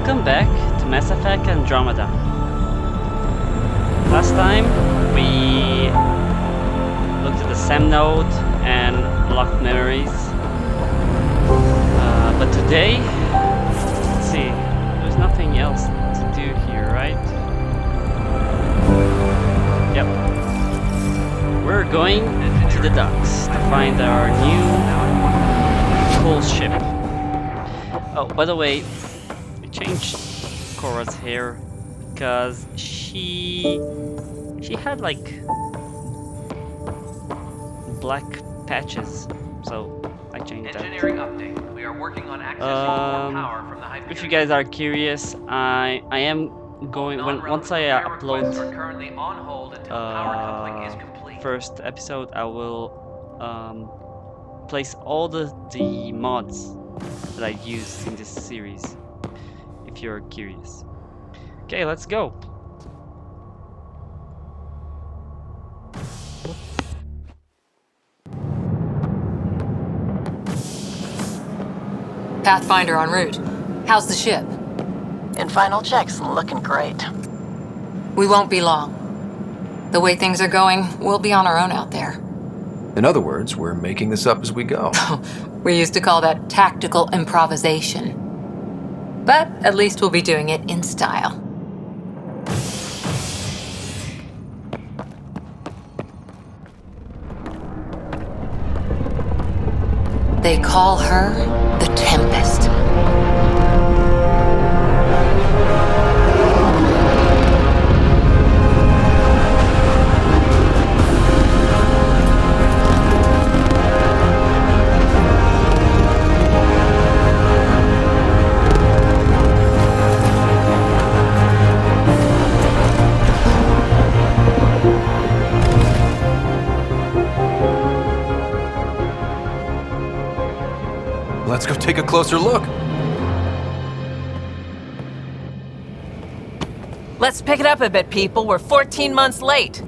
Welcome back to Mass Effect Andromeda. Last time we looked at the SAM node and locked memories. But today, let's see, there's nothing else to do here, right? Yep. We're going to the docks to find our new cool ship. Oh, by the way, we changed Cora's hair because she had like black patches, so I changed that. Engineering update. We are working on accessing more power from the Hyperion. If you guys are curious, I am going once I upload first episode, I will place all the mods that I used in this series, if you're curious. Okay, let's go. Pathfinder en route. How's the ship? In final checks, looking great. We won't be long. The way things are going, we'll be on our own out there. In other words, we're making this up as we go. We used to call that tactical improvisation. But at least we'll be doing it in style. They call her the Tempest. Let's go take a closer look. Let's pick it up a bit, people. We're 14 months late.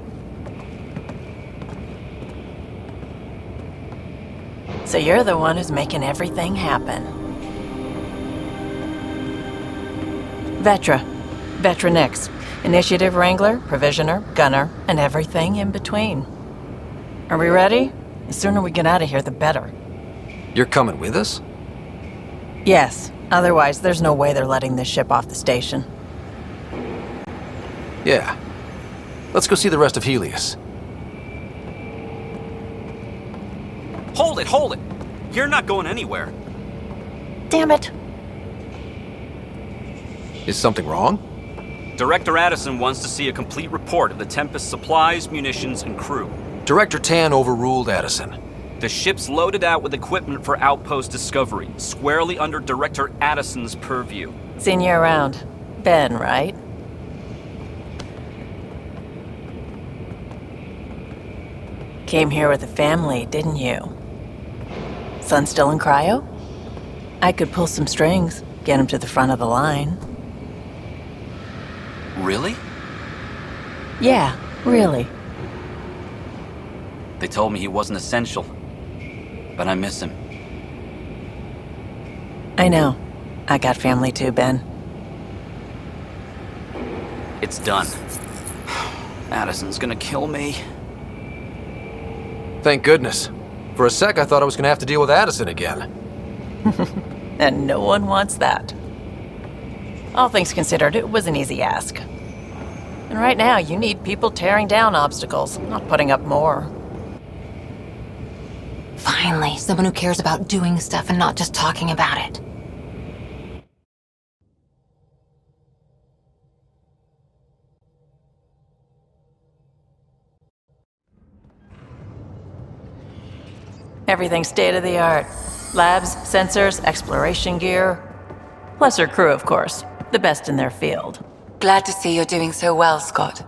So you're the one who's making everything happen. Vetra Nix. Initiative Wrangler, Provisioner, Gunner, and everything in between. Are we ready? The sooner we get out of here, the better. You're coming with us? Yes. Otherwise, there's no way they're letting this ship off the station. Yeah. Let's go see the rest of Helios. Hold it! You're not going anywhere. Damn it. Is something wrong? Director Addison wants to see a complete report of the Tempest's supplies, munitions, and crew. Director Tan overruled Addison. The ship's loaded out with equipment for outpost discovery, squarely under Director Addison's purview. Seen you around. Ben, right? Came here with a family, didn't you? Son still in cryo? I could pull some strings, get him to the front of the line. Really? Yeah, really. They told me he wasn't essential, but I miss him. I know. I got family too, Ben. It's done. Addison's gonna kill me. Thank goodness. For a sec, I thought I was gonna have to deal with Addison again. And no one wants that. All things considered, it was an easy ask. And right now, you need people tearing down obstacles, not putting up more. Finally, someone who cares about doing stuff and not just talking about it. Everything's state-of-the-art. Labs, sensors, exploration gear. Plus her crew, of course. The best in their field. Glad to see you're doing so well, Scott.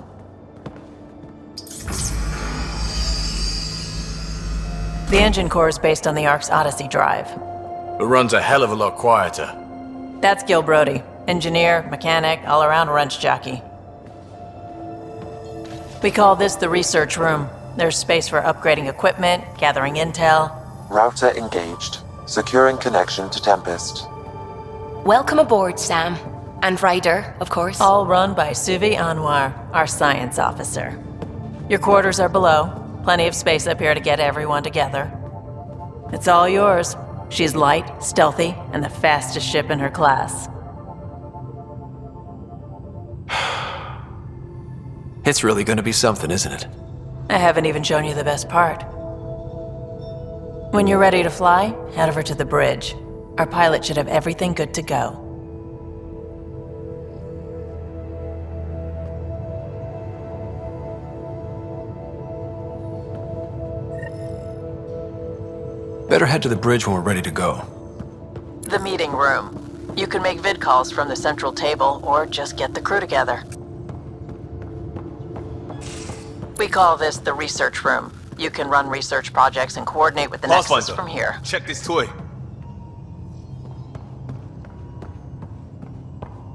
The engine core is based on the Ark's Odyssey drive. It runs a hell of a lot quieter. That's Gil Brody. Engineer, mechanic, all-around wrench jockey. We call this the research room. There's space for upgrading equipment, gathering intel. Router engaged. Securing connection to Tempest. Welcome aboard, Sam. And Ryder, of course. All run by Suvi Anwar, our science officer. Your quarters are below. Plenty of space up here to get everyone together. It's all yours. She's light, stealthy, and the fastest ship in her class. It's really gonna be something, isn't it? I haven't even shown you the best part. When you're ready to fly, head over to the bridge. Our pilot should have everything good to go. Better head to the bridge when we're ready to go. The meeting room. You can make vid calls from the central table or just get the crew together. We call this the research room. You can run research projects and coordinate with the Nexus from here. Check this toy.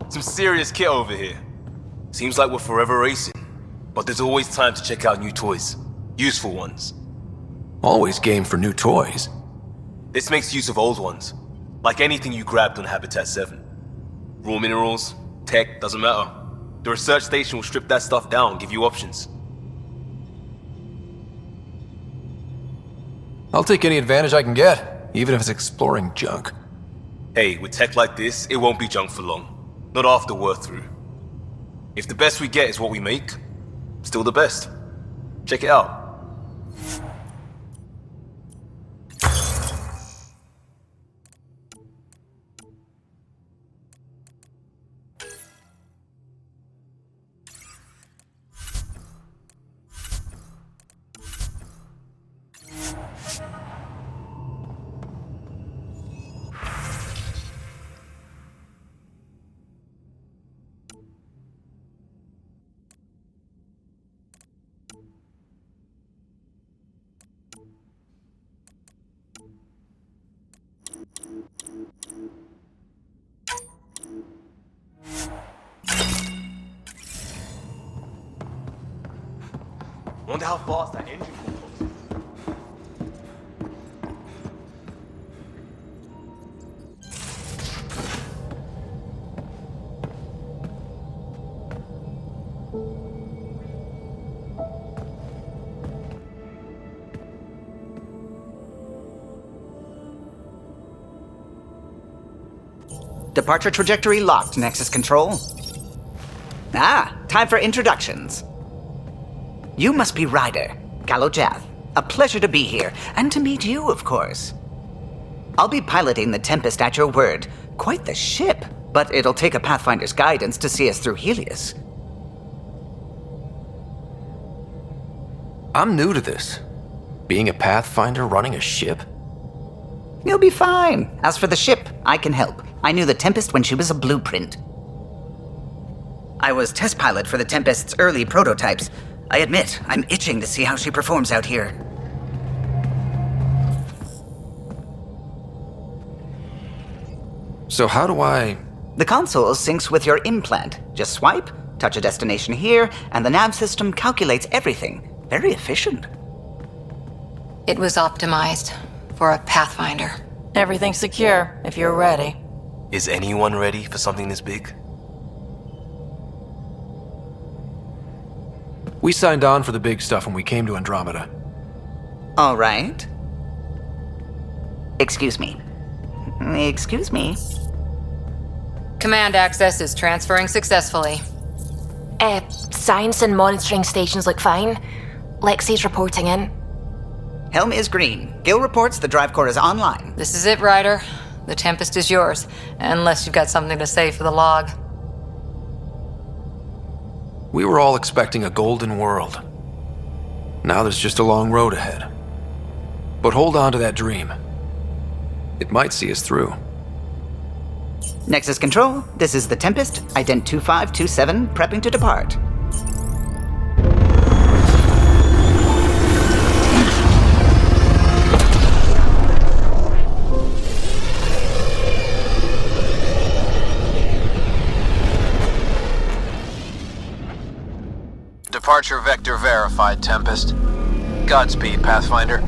Some serious kit over here. Seems like we're forever racing, but there's always time to check out new toys. Useful ones. Always game for new toys. This makes use of old ones. Like anything you grabbed on Habitat 7. Raw minerals, tech, doesn't matter. The research station will strip that stuff down and give you options. I'll take any advantage I can get, even if it's exploring junk. Hey, with tech like this, it won't be junk for long. Not after we're through. If the best we get is what we make, still the best. Check it out. Wonder how fast that engine will close. Departure trajectory locked, Nexus Control. Time for introductions. You must be Ryder, Galojath. A pleasure to be here, and to meet you, of course. I'll be piloting the Tempest at your word. Quite the ship, but it'll take a Pathfinder's guidance to see us through Helios. I'm new to this. Being a Pathfinder running a ship? You'll be fine. As for the ship, I can help. I knew the Tempest when she was a blueprint. I was test pilot for the Tempest's early prototypes. I admit, I'm itching to see how she performs out here. So how do I... The console syncs with your implant. Just swipe, touch a destination here, and the nav system calculates everything. Very efficient. It was optimized for a Pathfinder. Everything's secure, if you're ready. Is anyone ready for something this big? We signed on for the big stuff when we came to Andromeda. All right. Excuse me. Excuse me. Command access is transferring successfully. Science and monitoring stations look fine. Lexi's reporting in. Helm is green. Gil reports the drive core is online. This is it, Ryder. The Tempest is yours, unless you've got something to say for the log. We were all expecting a golden world. Now there's just a long road ahead. But hold on to that dream. It might see us through. Nexus Control, this is the Tempest, Ident 2527, prepping to depart. Departure vector verified, Tempest. Godspeed, Pathfinder.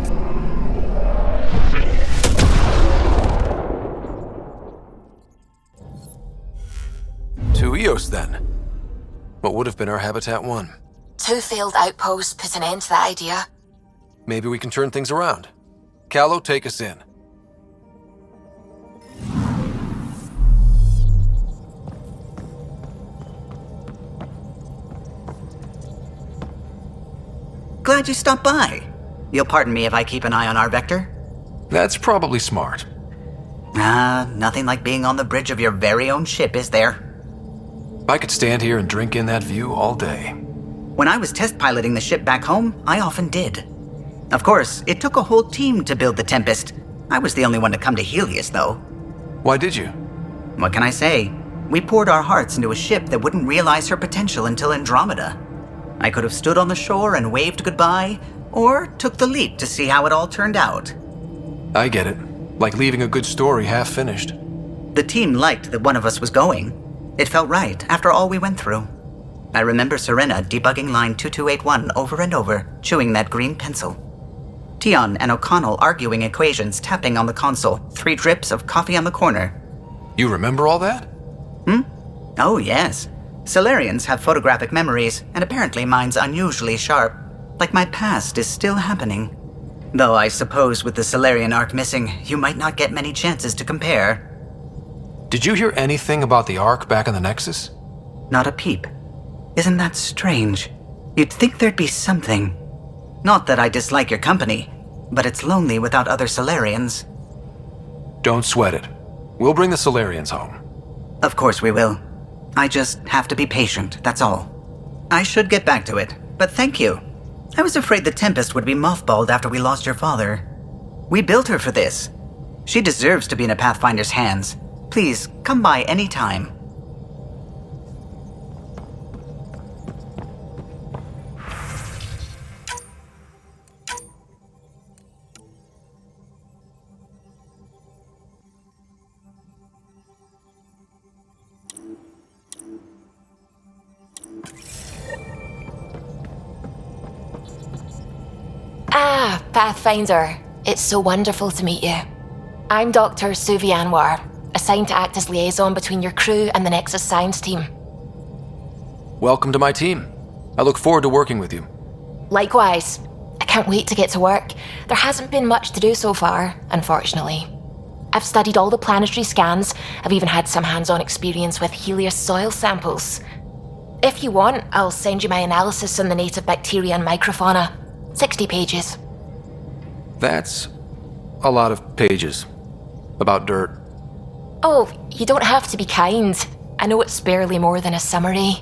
Adios, then. What would have been our Habitat 1? 2 failed outposts put an end to that idea. Maybe we can turn things around. Callow, take us in. Glad you stopped by. You'll pardon me if I keep an eye on our vector? That's probably smart. Nothing like being on the bridge of your very own ship, is there? I could stand here and drink in that view all day. When I was test piloting the ship back home, I often did. Of course, it took a whole team to build the Tempest. I was the only one to come to Helios, though. Why did you? What can I say? We poured our hearts into a ship that wouldn't realize her potential until Andromeda. I could have stood on the shore and waved goodbye, or took the leap to see how it all turned out. I get it. Like leaving a good story half-finished. The team liked that one of us was going. It felt right after all we went through. I remember Serena debugging line 2281 over and over, chewing that green pencil. Tion and O'Connell arguing equations, tapping on the console, 3 drips of coffee on the corner. You remember all that? Oh, yes. Solarians have photographic memories, and apparently mine's unusually sharp. Like my past is still happening. Though I suppose with the Solarian arc missing, you might not get many chances to compare. Did you hear anything about the Ark back in the Nexus? Not a peep. Isn't that strange? You'd think there'd be something. Not that I dislike your company, but it's lonely without other Solarians. Don't sweat it. We'll bring the Solarians home. Of course we will. I just have to be patient, that's all. I should get back to it, but thank you. I was afraid the Tempest would be mothballed after we lost your father. We built her for this. She deserves to be in a Pathfinder's hands. Please, come by any time. Pathfinder, it's so wonderful to meet you. I'm Dr. Suvi Anwar, assigned to act as liaison between your crew and the Nexus Science team. Welcome to my team. I look forward to working with you. Likewise. I can't wait to get to work. There hasn't been much to do so far, unfortunately. I've studied all the planetary scans. I've even had some hands-on experience with Helios soil samples. If you want, I'll send you my analysis on the native bacteria and microfauna. 60 pages. That's a lot of pages. About dirt. Oh, you don't have to be kind. I know it's barely more than a summary.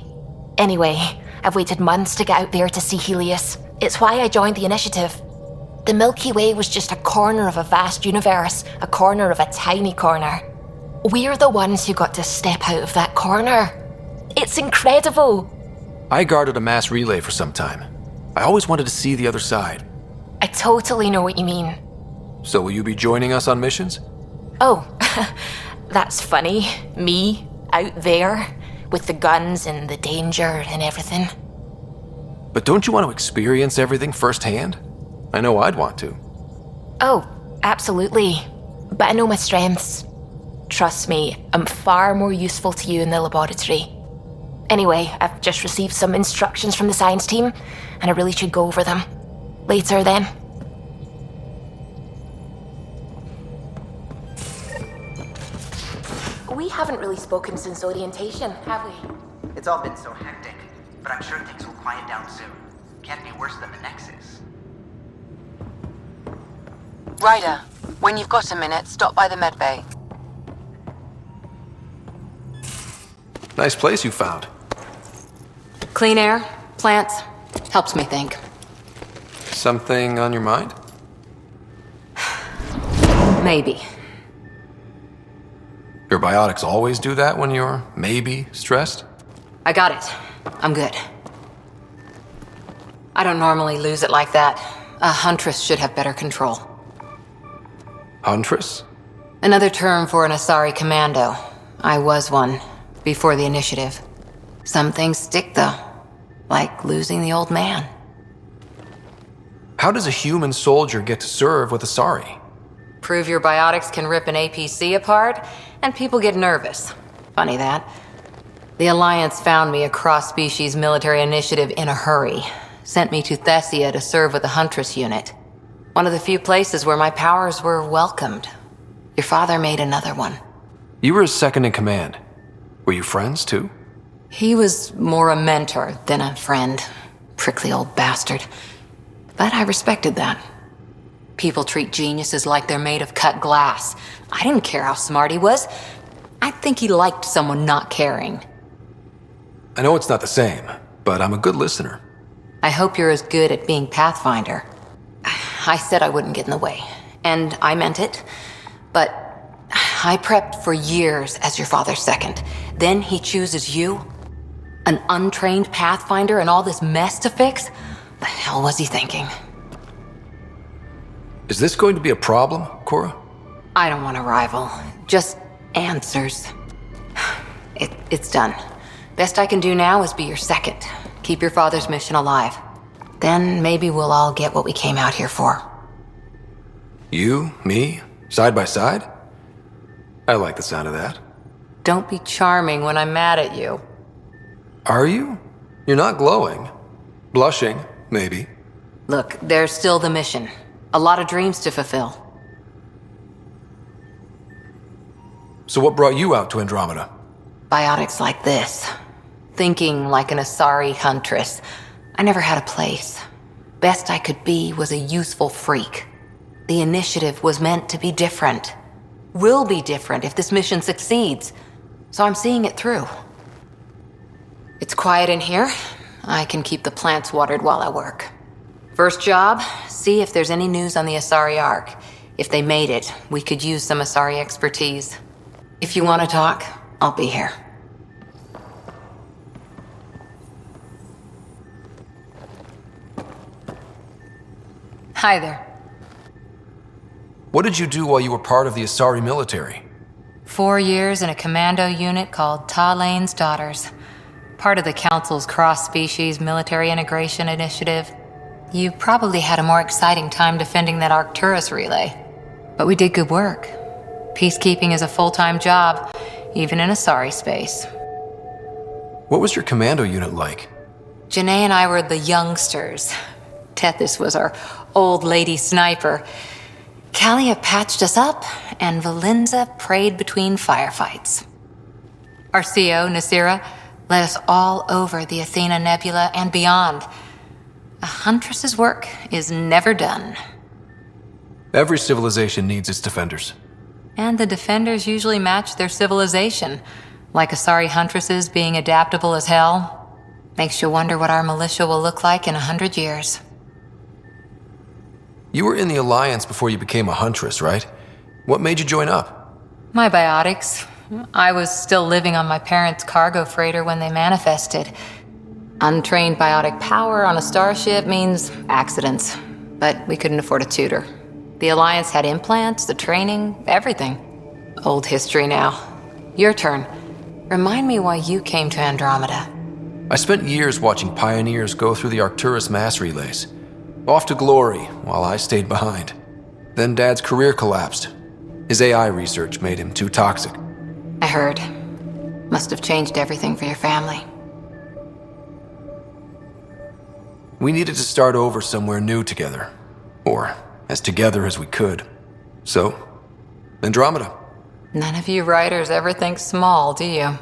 Anyway, I've waited months to get out there to see Helios. It's why I joined the initiative. The Milky Way was just a corner of a vast universe, a corner of a tiny corner. We're the ones who got to step out of that corner. It's incredible. I guarded a mass relay for some time. I always wanted to see the other side. I totally know what you mean. So will you be joining us on missions? Oh, that's funny. Me, out there, with the guns and the danger and everything. But don't you want to experience everything firsthand? I know I'd want to. Oh, absolutely. But I know my strengths. Trust me, I'm far more useful to you in the laboratory. Anyway, I've just received some instructions from the science team, and I really should go over them. Later, then. We haven't really spoken since orientation, have we? It's all been so hectic, but I'm sure things will quiet down soon. Can't be worse than the Nexus. Ryder, when you've got a minute, stop by the medbay. Nice place you found. Clean air, plants, helps me think. Something on your mind? Maybe. Your biotics always do that when you're maybe stressed? I got it. I'm good. I don't normally lose it like that. A huntress should have better control. Huntress? Another term for an Asari commando. I was one, before the initiative. Some things stick, though. Like losing the old man. How does a human soldier get to serve with Asari? Prove your biotics can rip an APC apart, and people get nervous. Funny that. The Alliance found me a cross-species military initiative in a hurry. Sent me to Thessia to serve with the Huntress unit. One of the few places where my powers were welcomed. Your father made another one. You were his second in command. Were you friends, too? He was more a mentor than a friend. Prickly old bastard. But I respected that. People treat geniuses like they're made of cut glass. I didn't care how smart he was. I think he liked someone not caring. I know it's not the same, but I'm a good listener. I hope you're as good at being Pathfinder. I said I wouldn't get in the way, and I meant it. But I prepped for years as your father's second. Then he chooses you? An untrained Pathfinder and all this mess to fix? The hell was he thinking? Is this going to be a problem, Cora? I don't want a rival. Just answers. It's done. Best I can do now is be your second. Keep your father's mission alive. Then maybe we'll all get what we came out here for. You, me, side by side? I like the sound of that. Don't be charming when I'm mad at you. Are you? You're not glowing. Blushing, maybe. Look, there's still the mission. A lot of dreams to fulfill. So what brought you out to Andromeda? Biotics like this. Thinking like an Asari huntress. I never had a place. Best I could be was a useful freak. The initiative was meant to be different. Will be different if this mission succeeds. So I'm seeing it through. It's quiet in here. I can keep the plants watered while I work. First job, see if there's any news on the Asari Ark. If they made it, we could use some Asari expertise. If you want to talk, I'll be here. Hi there. What did you do while you were part of the Asari military? 4 years in a commando unit called Talane's Daughters. Part of the Council's cross-species military integration initiative. You probably had a more exciting time defending that Arcturus relay. But we did good work. Peacekeeping is a full-time job, even in Asari space. What was your commando unit like? Janae and I were the youngsters. Tethys was our old lady sniper. Kalia patched us up, and Valenza prayed between firefights. Our CO, Nasira, led us all over the Athena Nebula and beyond. A huntress's work is never done. Every civilization needs its defenders. And the defenders usually match their civilization, like Asari huntresses being adaptable as hell. Makes you wonder what our militia will look like in 100 years. You were in the Alliance before you became a huntress, right? What made you join up? My biotics. I was still living on my parents' cargo freighter when they manifested. Untrained biotic power on a starship means accidents, but we couldn't afford a tutor. The Alliance had implants, the training, everything. Old history now. Your turn. Remind me why you came to Andromeda. I spent years watching pioneers go through the Arcturus mass relays. Off to glory, while I stayed behind. Then Dad's career collapsed. His AI research made him too toxic. I heard. Must have changed everything for your family. We needed to start over somewhere new together. Or as together as we could. So, Andromeda. None of you writers ever think small, do you?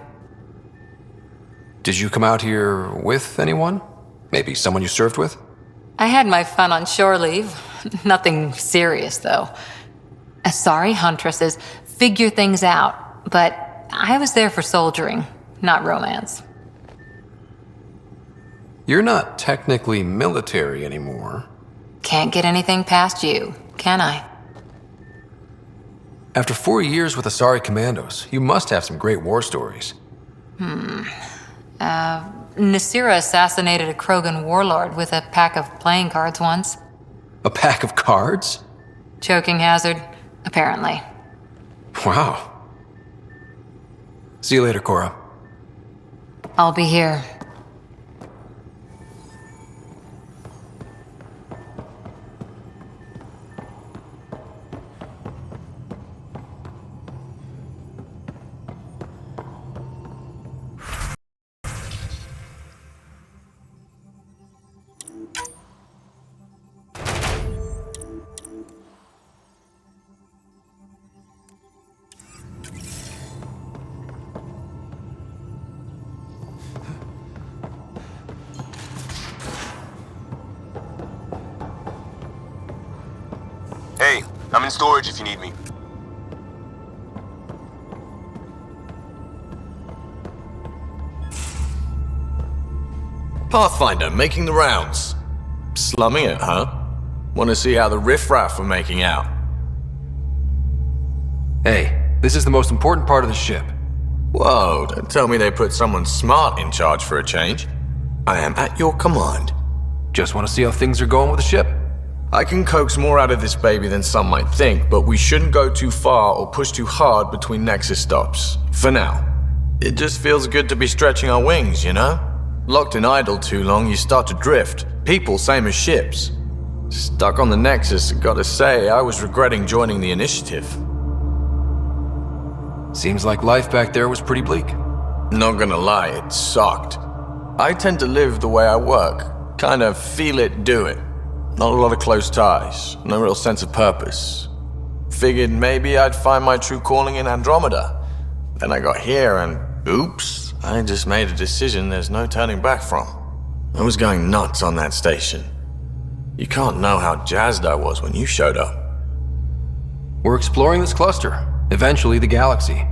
Did you come out here with anyone? Maybe someone you served with? I had my fun on shore leave. Nothing serious, though. Asari huntresses figure things out, but I was there for soldiering, not romance. You're not technically military anymore. Can't get anything past you, can I? After 4 years with Asari Commandos, you must have some great war stories. Nasira assassinated a Krogan warlord with a pack of playing cards once. A pack of cards? Choking hazard, apparently. Wow. See you later, Cora. I'll be here. I'm in storage if you need me. Pathfinder, making the rounds. Slumming it, huh? Want to see how the riffraff are making out? Hey, this is the most important part of the ship. Whoa, don't tell me they put someone smart in charge for a change. I am at your command. Just want to see how things are going with the ship. I can coax more out of this baby than some might think, but we shouldn't go too far or push too hard between Nexus stops. For now. It just feels good to be stretching our wings, you know? Locked in idle too long, you start to drift. People, same as ships. Stuck on the Nexus, gotta say, I was regretting joining the initiative. Seems like life back there was pretty bleak. Not gonna lie, it sucked. I tend to live the way I work. Kind of feel it, do it. Not a lot of close ties, no real sense of purpose. Figured maybe I'd find my true calling in Andromeda. Then I got here and oops, I just made a decision there's no turning back from. I was going nuts on that station. You can't know how jazzed I was when you showed up. We're exploring this cluster, eventually the galaxy.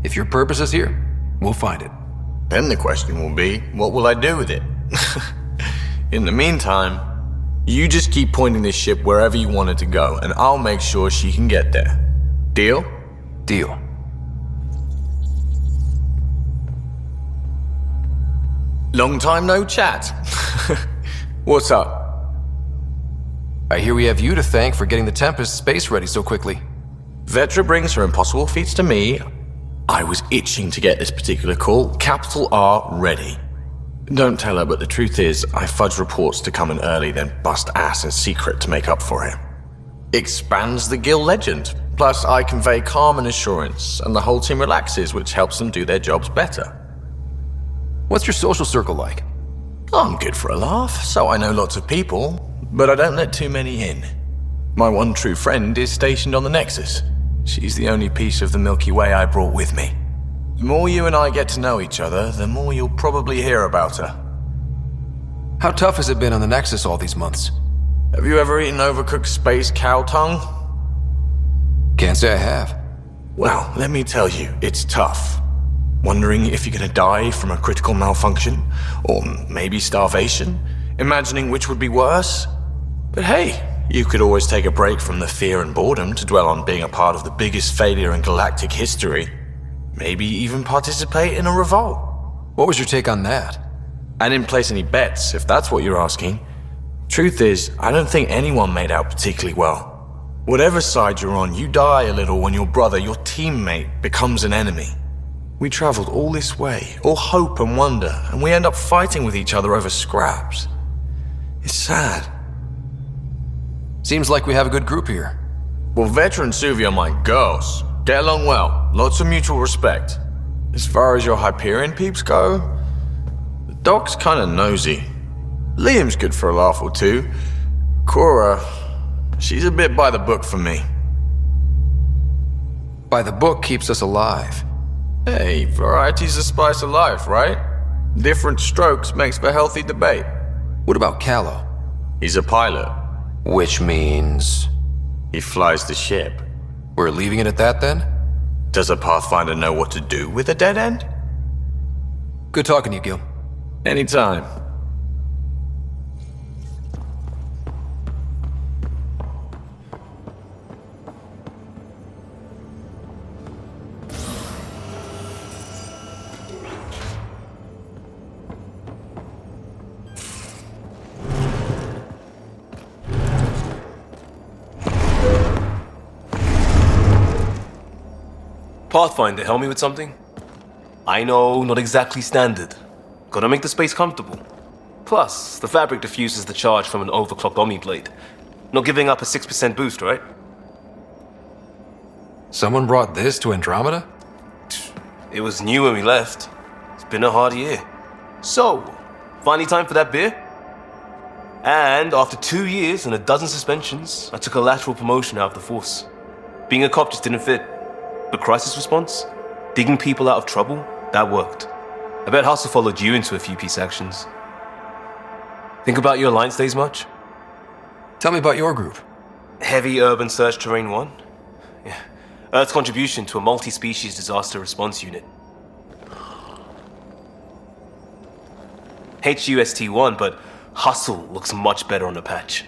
If your purpose is here, we'll find it. Then the question will be, what will I do with it? In the meantime, you just keep pointing this ship wherever you want it to go, and I'll make sure she can get there. Deal? Deal. Long time no chat. What's up? I hear we have you to thank for getting the Tempest space ready so quickly. Vetra brings her impossible feats to me. I was itching to get this particular call, capital R, ready. Don't tell her, but the truth is, I fudge reports to come in early, then bust ass in secret to make up for it. Expands the guild legend. Plus, I convey calm and assurance, and the whole team relaxes, which helps them do their jobs better. What's your social circle like? I'm good for a laugh, so I know lots of people, but I don't let too many in. My one true friend is stationed on the Nexus. She's the only piece of the Milky Way I brought with me. The more you and I get to know each other, the more you'll probably hear about her. How tough has it been on the Nexus all these months? Have you ever eaten overcooked space cow tongue? Can't say I have. Well, let me tell you, it's tough. Wondering if you're gonna die from a critical malfunction, or maybe starvation, imagining which would be worse. But hey, you could always take a break from the fear and boredom to dwell on being a part of the biggest failure in galactic history. Maybe even participate in a revolt. What was your take on that? I didn't place any bets, if that's what you're asking. Truth is, I don't think anyone made out particularly well. Whatever side you're on, you die a little when your brother, your teammate, becomes an enemy. We traveled all this way, all hope and wonder, and we end up fighting with each other over scraps. It's sad. Seems like we have a good group here. Well, Vetra and Suvi are my girls. Get along well, lots of mutual respect. As far as your Hyperion peeps go, the doc's kinda nosy. Liam's good for a laugh or two. Cora, she's a bit by the book for me. By the book keeps us alive. Hey, variety's the spice of life, right? Different strokes makes for healthy debate. What about Callow? He's a pilot. Which means... he flies the ship. We're leaving it at that then? Does a Pathfinder know what to do with a dead end? Good talking to you, Gil. Anytime. Pathfinder, help me with something? I know, not exactly standard. Gotta make the space comfortable. Plus, the fabric diffuses the charge from an overclocked Omni blade. Not giving up a 6% boost, right? Someone brought this to Andromeda? It was new when we left. It's been a hard year. So, finally time for that beer? And after 2 years and a dozen suspensions, I took a lateral promotion out of the force. Being a cop just didn't fit. But crisis response? Digging people out of trouble? That worked. I bet Hustle followed you into a few peace actions. Think about your Alliance days much? Tell me about your group. Heavy Urban Search Terrain 1? Yeah. Earth's contribution to a multi-species disaster response unit. HUST-1, but Hustle looks much better on the patch.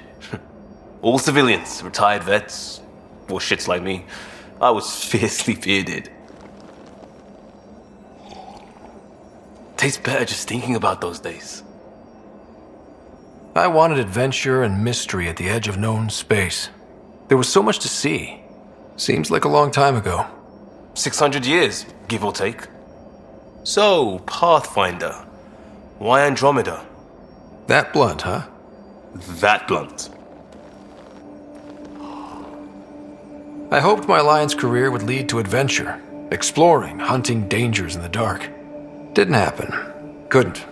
All civilians, retired vets, or shits like me. I was fiercely bearded. Tastes better just thinking about those days. I wanted adventure and mystery at the edge of known space. There was so much to see. Seems like a long time ago. 600 years, give or take. So, Pathfinder. Why Andromeda? That blunt, huh? That blunt. I hoped my Alliance career would lead to adventure, exploring, hunting dangers in the dark. Didn't happen. Couldn't.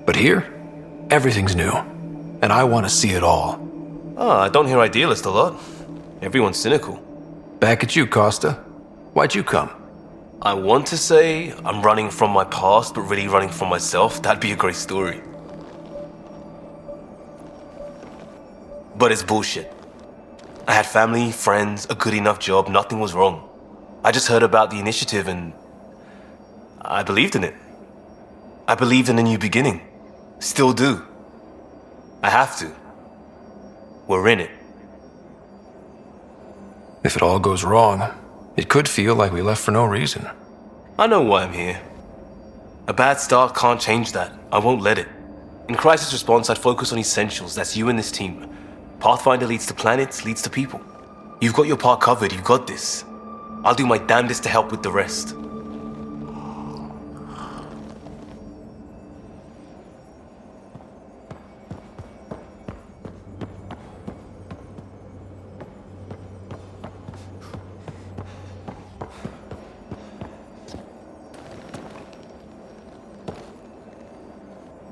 But here, everything's new. And I want to see it all. I don't hear idealist a lot. Everyone's cynical. Back at you, Costa. Why'd you come? I want to say I'm running from my past, but really running from myself. That'd be a great story. But it's bullshit. I had family, friends, a good enough job, nothing was wrong. I just heard about the initiative and I believed in it. I believed in a new beginning. Still do. I have to. We're in it. If it all goes wrong, it could feel like we left for no reason. I know why I'm here. A bad start can't change that. I won't let it. In crisis response, I'd focus on essentials. That's you and this team. Pathfinder leads to planets, leads to people. You've got your part covered, you've got this. I'll do my damnedest to help with the rest.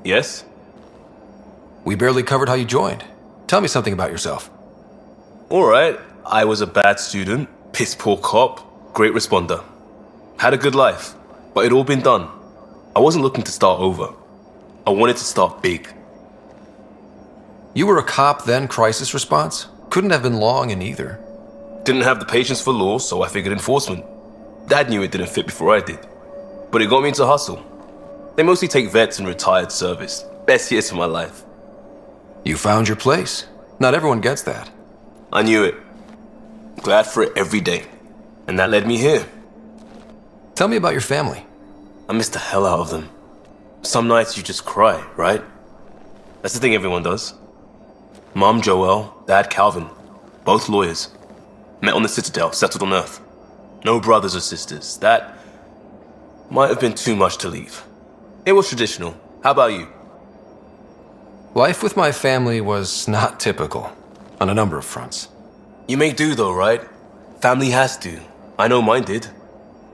Yes? We barely covered how you joined. Tell me something about yourself. Alright, I was a bad student, piss poor cop, great responder. Had a good life, but it'd all been done. I wasn't looking to start over. I wanted to start big. You were a cop, then crisis response? Couldn't have been long in either. Didn't have the patience for law, so I figured enforcement. Dad knew it didn't fit before I did. But it got me into hustle. They mostly take vets and retired service. Best years of my life. You found your place. Not everyone gets that. I knew it. Glad for it every day. And that led me here. Tell me about your family. I miss the hell out of them. Some nights you just cry, right? That's the thing everyone does. Mom Joelle, Dad Calvin. Both lawyers. Met on the Citadel, settled on Earth. No brothers or sisters. That might have been too much to leave. It was traditional. How about you? Life with my family was not typical, on a number of fronts. You make do though, right? Family has to. I know mine did.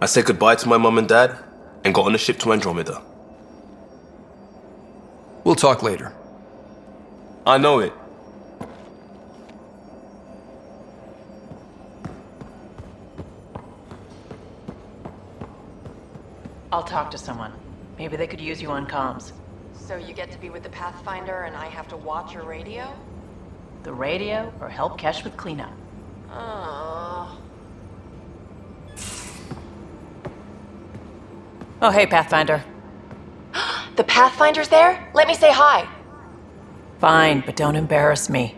I said goodbye to my mum and dad, and got on a ship to Andromeda. We'll talk later. I know it. I'll talk to someone. Maybe they could use you on comms. So you get to be with the Pathfinder and I have to watch your radio? The radio or help Kesh with cleanup. Oh. Oh, hey, Pathfinder. The Pathfinder's there? Let me say hi. Fine, but don't embarrass me.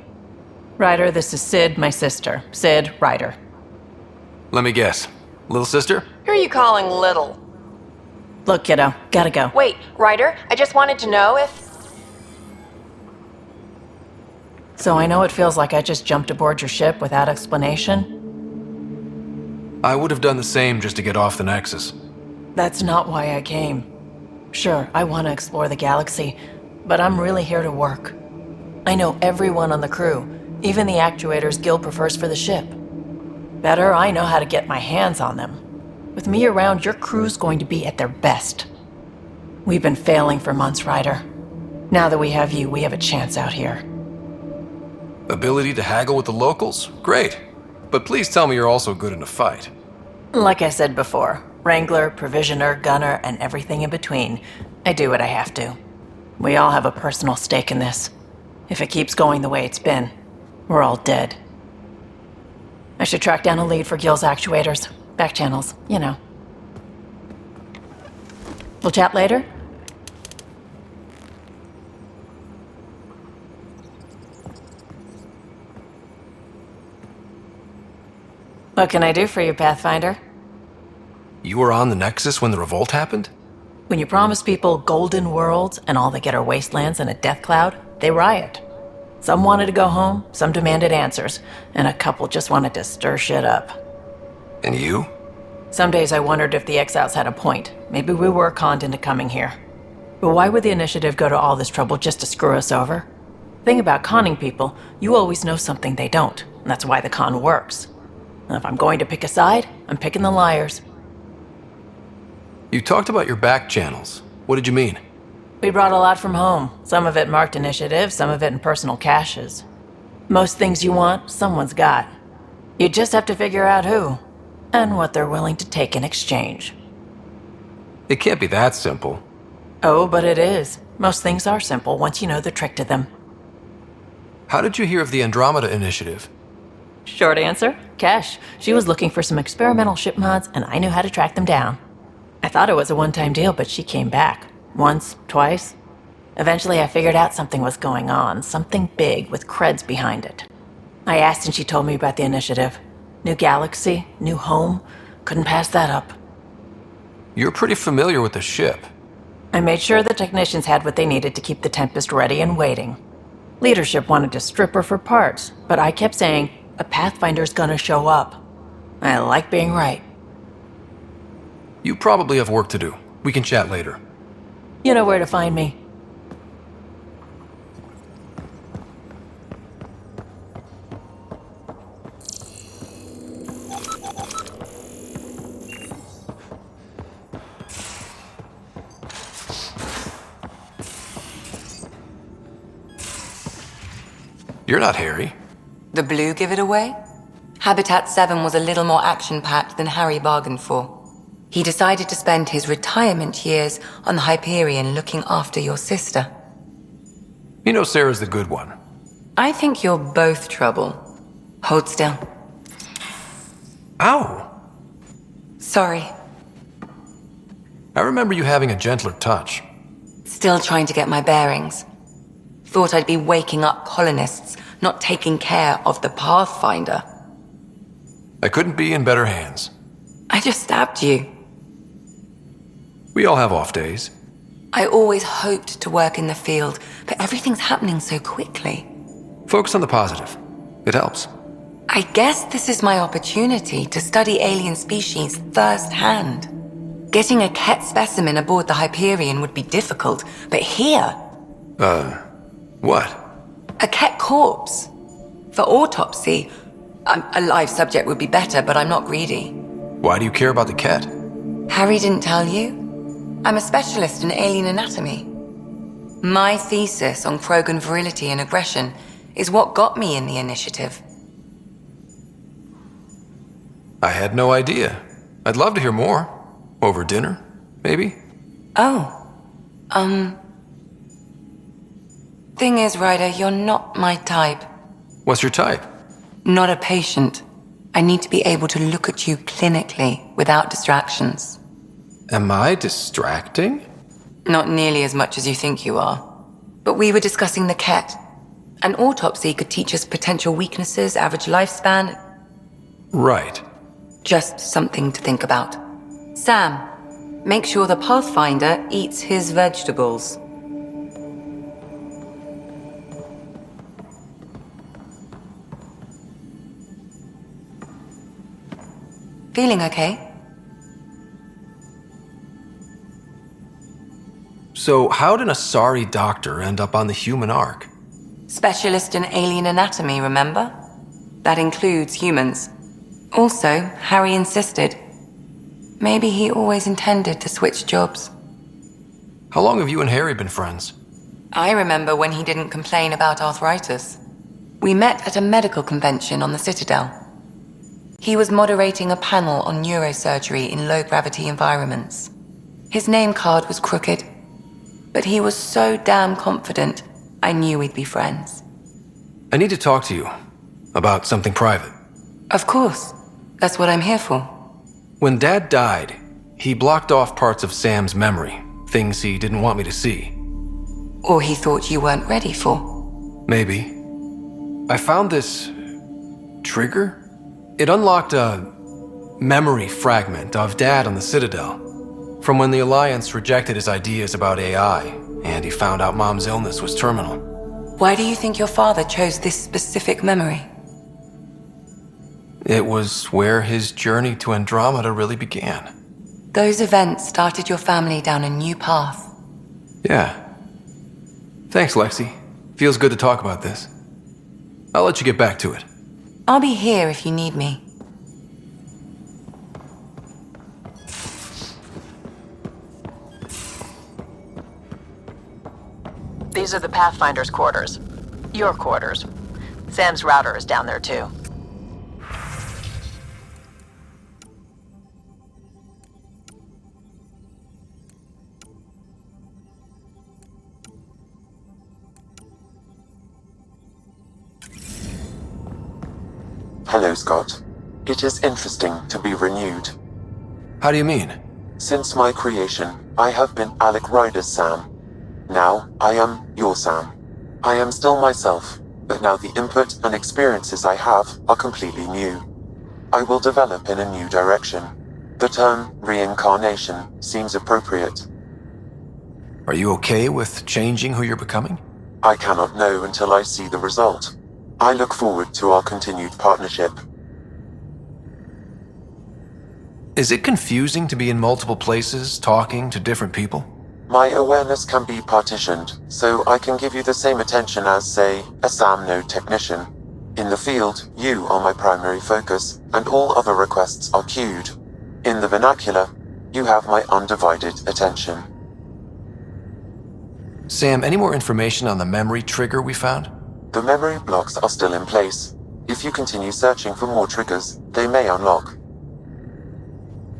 Ryder, this is Sid, my sister. Sid, Ryder. Let me guess. Little sister? Who are you calling little? Look, kiddo, gotta go. Wait, Ryder, I just wanted to know if... So I know it feels like I just jumped aboard your ship without explanation. I would have done the same just to get off the Nexus. That's not why I came. Sure, I want to explore the galaxy, but I'm really here to work. I know everyone on the crew, even the actuators Gil prefers for the ship. Better, I know how to get my hands on them. With me around, your crew's going to be at their best. We've been failing for months, Ryder. Now that we have you, we have a chance out here. Ability to haggle with the locals? Great. But please tell me you're also good in a fight. Like I said before, Wrangler, Provisioner, Gunner, and everything in between. I do what I have to. We all have a personal stake in this. If it keeps going the way it's been, we're all dead. I should track down a lead for Gil's actuators. Back channels, you know. We'll chat later? What can I do for you, Pathfinder? You were on the Nexus when the revolt happened? When you promise people golden worlds and all they get are wastelands and a death cloud, they riot. Some wanted to go home, some demanded answers, and a couple just wanted to stir shit up. And you? Some days I wondered if the exiles had a point. Maybe we were conned into coming here. But why would the Initiative go to all this trouble just to screw us over? Thing about conning people, you always know something they don't, and that's why the con works. And if I'm going to pick a side, I'm picking the liars. You talked about your back channels. What did you mean? We brought a lot from home. Some of it marked initiative, some of it in personal caches. Most things you want, someone's got. You just have to figure out who, and what they're willing to take in exchange. It can't be that simple. Oh, but it is. Most things are simple once you know the trick to them. How did you hear of the Andromeda initiative? Short answer, Cash. She was looking for some experimental ship mods, and I knew how to track them down. I thought it was a one-time deal, but she came back. Once, twice. Eventually I figured out something was going on, something big with creds behind it. I asked and she told me about the initiative. New galaxy, new home. Couldn't pass that up. You're pretty familiar with the ship. I made sure the technicians had what they needed to keep the Tempest ready and waiting. Leadership wanted to strip her for parts, but I kept saying, a Pathfinder's gonna show up. I like being right. You probably have work to do. We can chat later. You know where to find me. You're not Harry. The blue give it away? Habitat 7 was a little more action-packed than Harry bargained for. He decided to spend his retirement years on the Hyperion looking after your sister. You know Sarah's the good one. I think you're both trouble. Hold still. Ow! Sorry. I remember you having a gentler touch. Still trying to get my bearings. Thought I'd be waking up colonists, not taking care of the Pathfinder. I couldn't be in better hands. I just stabbed you. We all have off days. I always hoped to work in the field, but everything's happening so quickly. Focus on the positive. It helps. I guess this is my opportunity to study alien species firsthand. Getting a Ket specimen aboard the Hyperion would be difficult, but here... What? A Ket corpse. For autopsy, a live subject would be better, but I'm not greedy. Why do you care about the Ket? Harry didn't tell you? I'm a specialist in alien anatomy. My thesis on Krogan virility and aggression is what got me in the initiative. I had no idea. I'd love to hear more. Over dinner, maybe? Oh. Thing is, Ryder, you're not my type. What's your type? Not a patient. I need to be able to look at you clinically without distractions. Am I distracting? Not nearly as much as you think you are. But we were discussing the Ket. An autopsy could teach us potential weaknesses, average lifespan. Right. Just something to think about. Sam, make sure the Pathfinder eats his vegetables. Feeling okay? So how did an Asari doctor end up on the human ark? Specialist in alien anatomy, remember? That includes humans. Also, Harry insisted. Maybe he always intended to switch jobs. How long have you and Harry been friends? I remember when he didn't complain about arthritis. We met at a medical convention on the Citadel. He was moderating a panel on neurosurgery in low-gravity environments. His name card was crooked, but he was so damn confident, I knew we'd be friends. I need to talk to you about something private. Of course. That's what I'm here for. When Dad died, he blocked off parts of Sam's memory, things he didn't want me to see. Or he thought you weren't ready for. Maybe. I found this trigger. It unlocked a memory fragment of Dad on the Citadel, from when the Alliance rejected his ideas about AI, and he found out Mom's illness was terminal. Why do you think your father chose this specific memory? It was where his journey to Andromeda really began. Those events started your family down a new path. Yeah. Thanks, Lexi. Feels good to talk about this. I'll let you get back to it. I'll be here if you need me. These are the Pathfinder's quarters. Your quarters. Sam's router is down there too. Hello, Scott. It is interesting to be renewed. How do you mean? Since my creation, I have been Alec Ryder's Sam. Now, I am your Sam. I am still myself, but now the input and experiences I have are completely new. I will develop in a new direction. The term reincarnation seems appropriate. Are you okay with changing who you're becoming? I cannot know until I see the result. I look forward to our continued partnership. Is it confusing to be in multiple places, talking to different people? My awareness can be partitioned, so I can give you the same attention as, say, a SAM node technician. In the field, you are my primary focus, and all other requests are queued. In the vernacular, you have my undivided attention. Sam, any more information on the memory trigger we found? The memory blocks are still in place. If you continue searching for more triggers, they may unlock.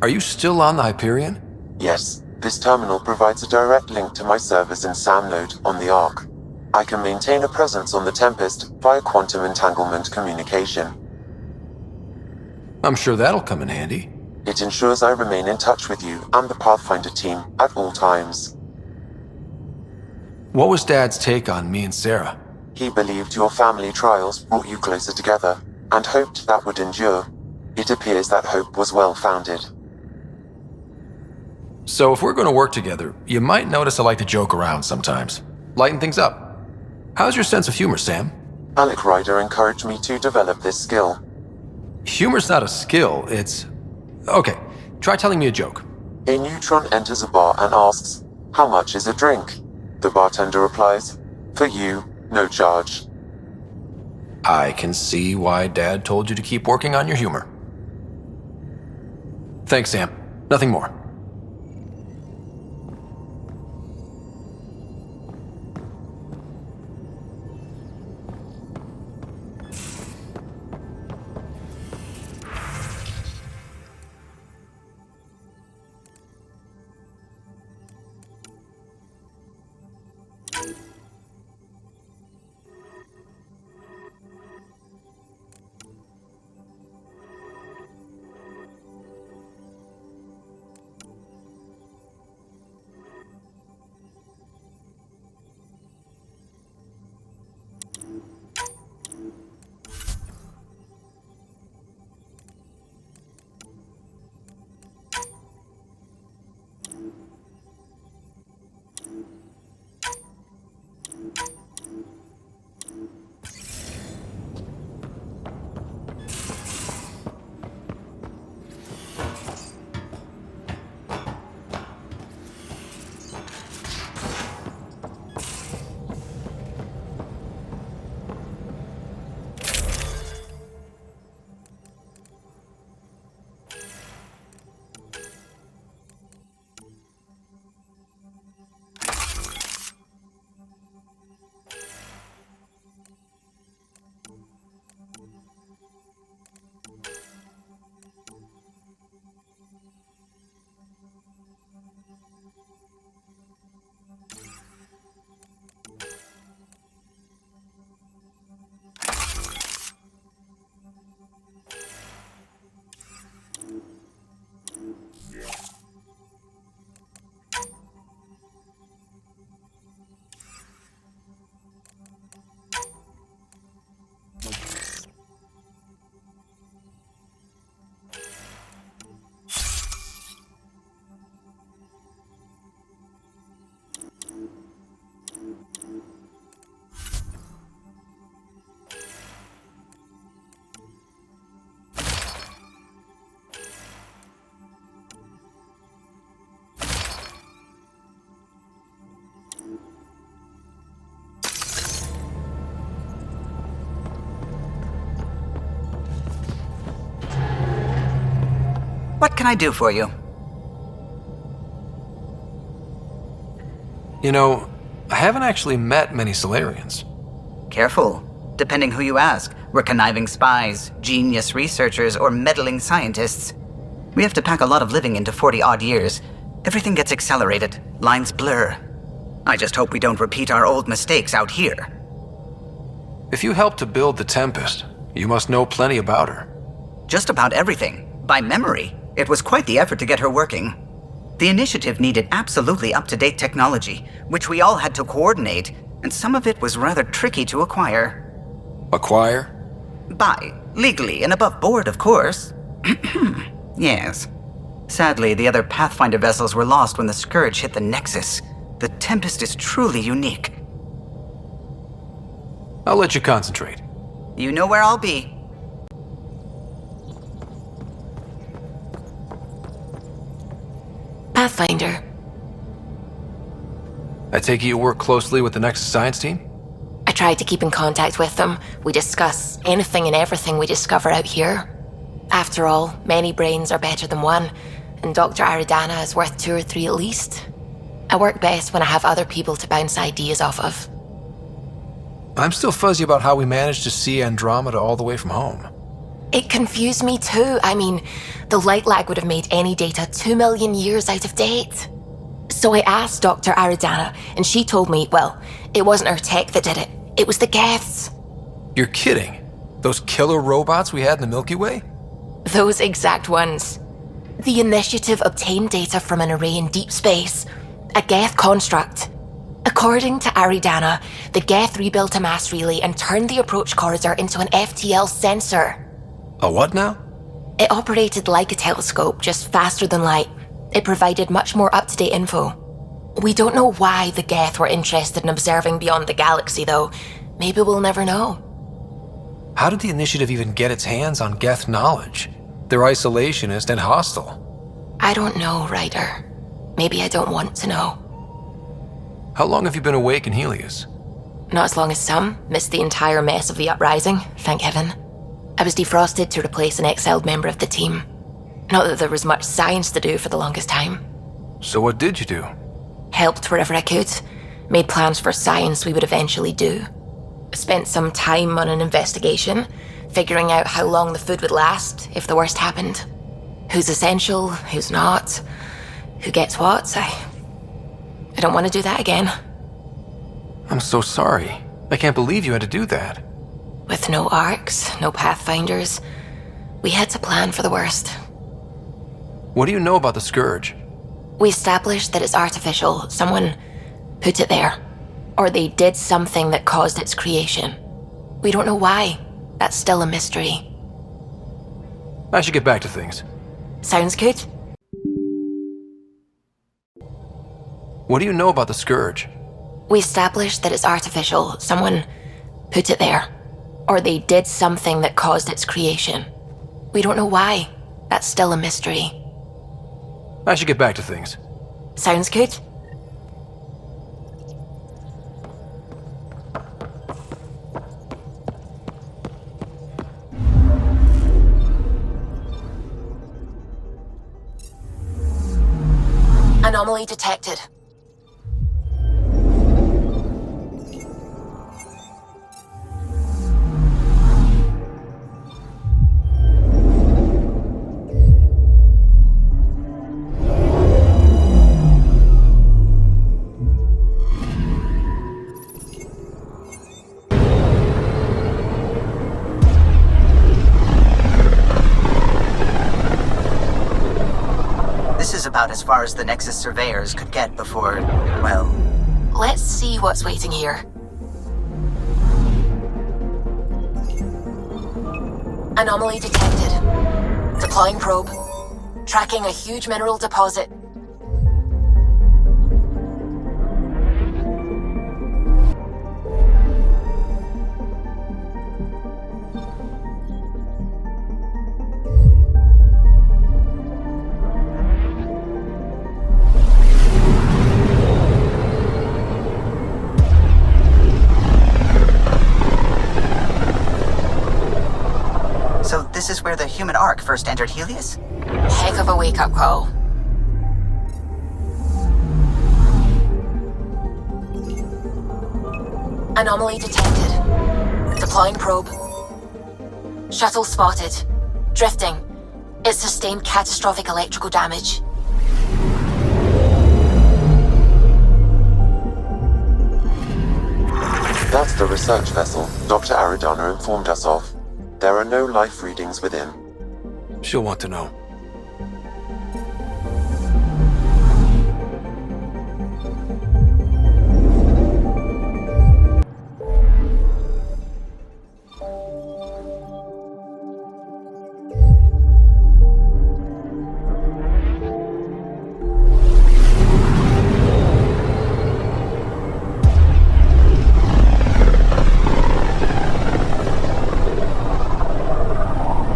Are you still on the Hyperion? Yes, this terminal provides a direct link to my servers in SAM node on the Ark. I can maintain a presence on the Tempest via quantum entanglement communication. I'm sure that'll come in handy. It ensures I remain in touch with you and the Pathfinder team at all times. What was Dad's take on me and Sarah? He believed your family trials brought you closer together, and hoped that would endure. It appears that hope was well-founded. So if we're going to work together, you might notice I like to joke around sometimes. Lighten things up. How's your sense of humor, Sam? Alec Ryder encouraged me to develop this skill. Humor's not a skill, it's... Okay, try telling me a joke. A neutron enters a bar and asks, "How much is a drink?" The bartender replies, "For you, no charge." I can see why Dad told you to keep working on your humor. Thanks, Sam. Nothing more. What can I do for you? You know, I haven't actually met many Solarians. Careful. Depending who you ask, we're conniving spies, genius researchers, or meddling scientists. We have to pack a lot of living into 40-odd years. Everything gets accelerated, lines blur. I just hope we don't repeat our old mistakes out here. If you helped to build the Tempest, you must know plenty about her. Just about everything, by memory. It was quite the effort to get her working. The initiative needed absolutely up-to-date technology, which we all had to coordinate, and some of it was rather tricky to acquire. Acquire? Buy, legally and above board, of course. Yes. Sadly, the other Pathfinder vessels were lost when the Scourge hit the Nexus. The Tempest is truly unique. I'll let you concentrate. You know where I'll be. Pathfinder. I take it you work closely with the Nexus Science team? I try to keep in contact with them. We discuss anything and everything we discover out here. After all, many brains are better than one, and Dr. Aridana is worth 2 or 3 at least. I work best when I have other people to bounce ideas off of. I'm still fuzzy about how we managed to see Andromeda all the way from home. It confused me too. I mean, the light lag would have made any data 2 million years out of date. So I asked Dr. Aridana, and she told me, well, it wasn't her tech that did it. It was the Geths. You're kidding? Those killer robots we had in the Milky Way? Those exact ones. The initiative obtained data from an array in deep space, a Geth construct. According to Aridana, the Geth rebuilt a mass relay and turned the approach corridor into an FTL sensor. A what now? It operated like a telescope, just faster than light. It provided much more up-to-date info. We don't know why the Geth were interested in observing beyond the galaxy, though. Maybe we'll never know. How did the initiative even get its hands on Geth knowledge? They're isolationist and hostile. I don't know, Ryder. Maybe I don't want to know. How long have you been awake in Helios? Not as long as some. Missed the entire mess of the uprising, thank heaven. I was defrosted to replace an exiled member of the team. Not that there was much science to do for the longest time. So what did you do? Helped wherever I could. Made plans for science we would eventually do. Spent some time on an investigation, figuring out how long the food would last if the worst happened. Who's essential, who's not, who gets what. I don't want to do that again. I'm so sorry. I can't believe you had to do that. With no arcs, no Pathfinders, we had to plan for the worst. What do you know about the Scourge? We established that it's artificial. Someone put it there. Or they did something that caused its creation. We don't know why. That's still a mystery. I should get back to things. Sounds good. What do you know about the Scourge? We established that it's artificial. Someone put it there. Or they did something that caused its creation. We don't know why. That's still a mystery. I should get back to things. Sounds good. Anomaly detected. About as far as the Nexus surveyors could get before, well... Let's see what's waiting here. Anomaly detected. Deploying probe. Tracking a huge mineral deposit. This is where the human ark first entered Helios? Heck of a wake-up call. Anomaly detected. Deploying probe. Shuttle spotted. Drifting. It sustained catastrophic electrical damage. That's the research vessel Dr. Aridana informed us of. There are no life readings within. She'll want to know.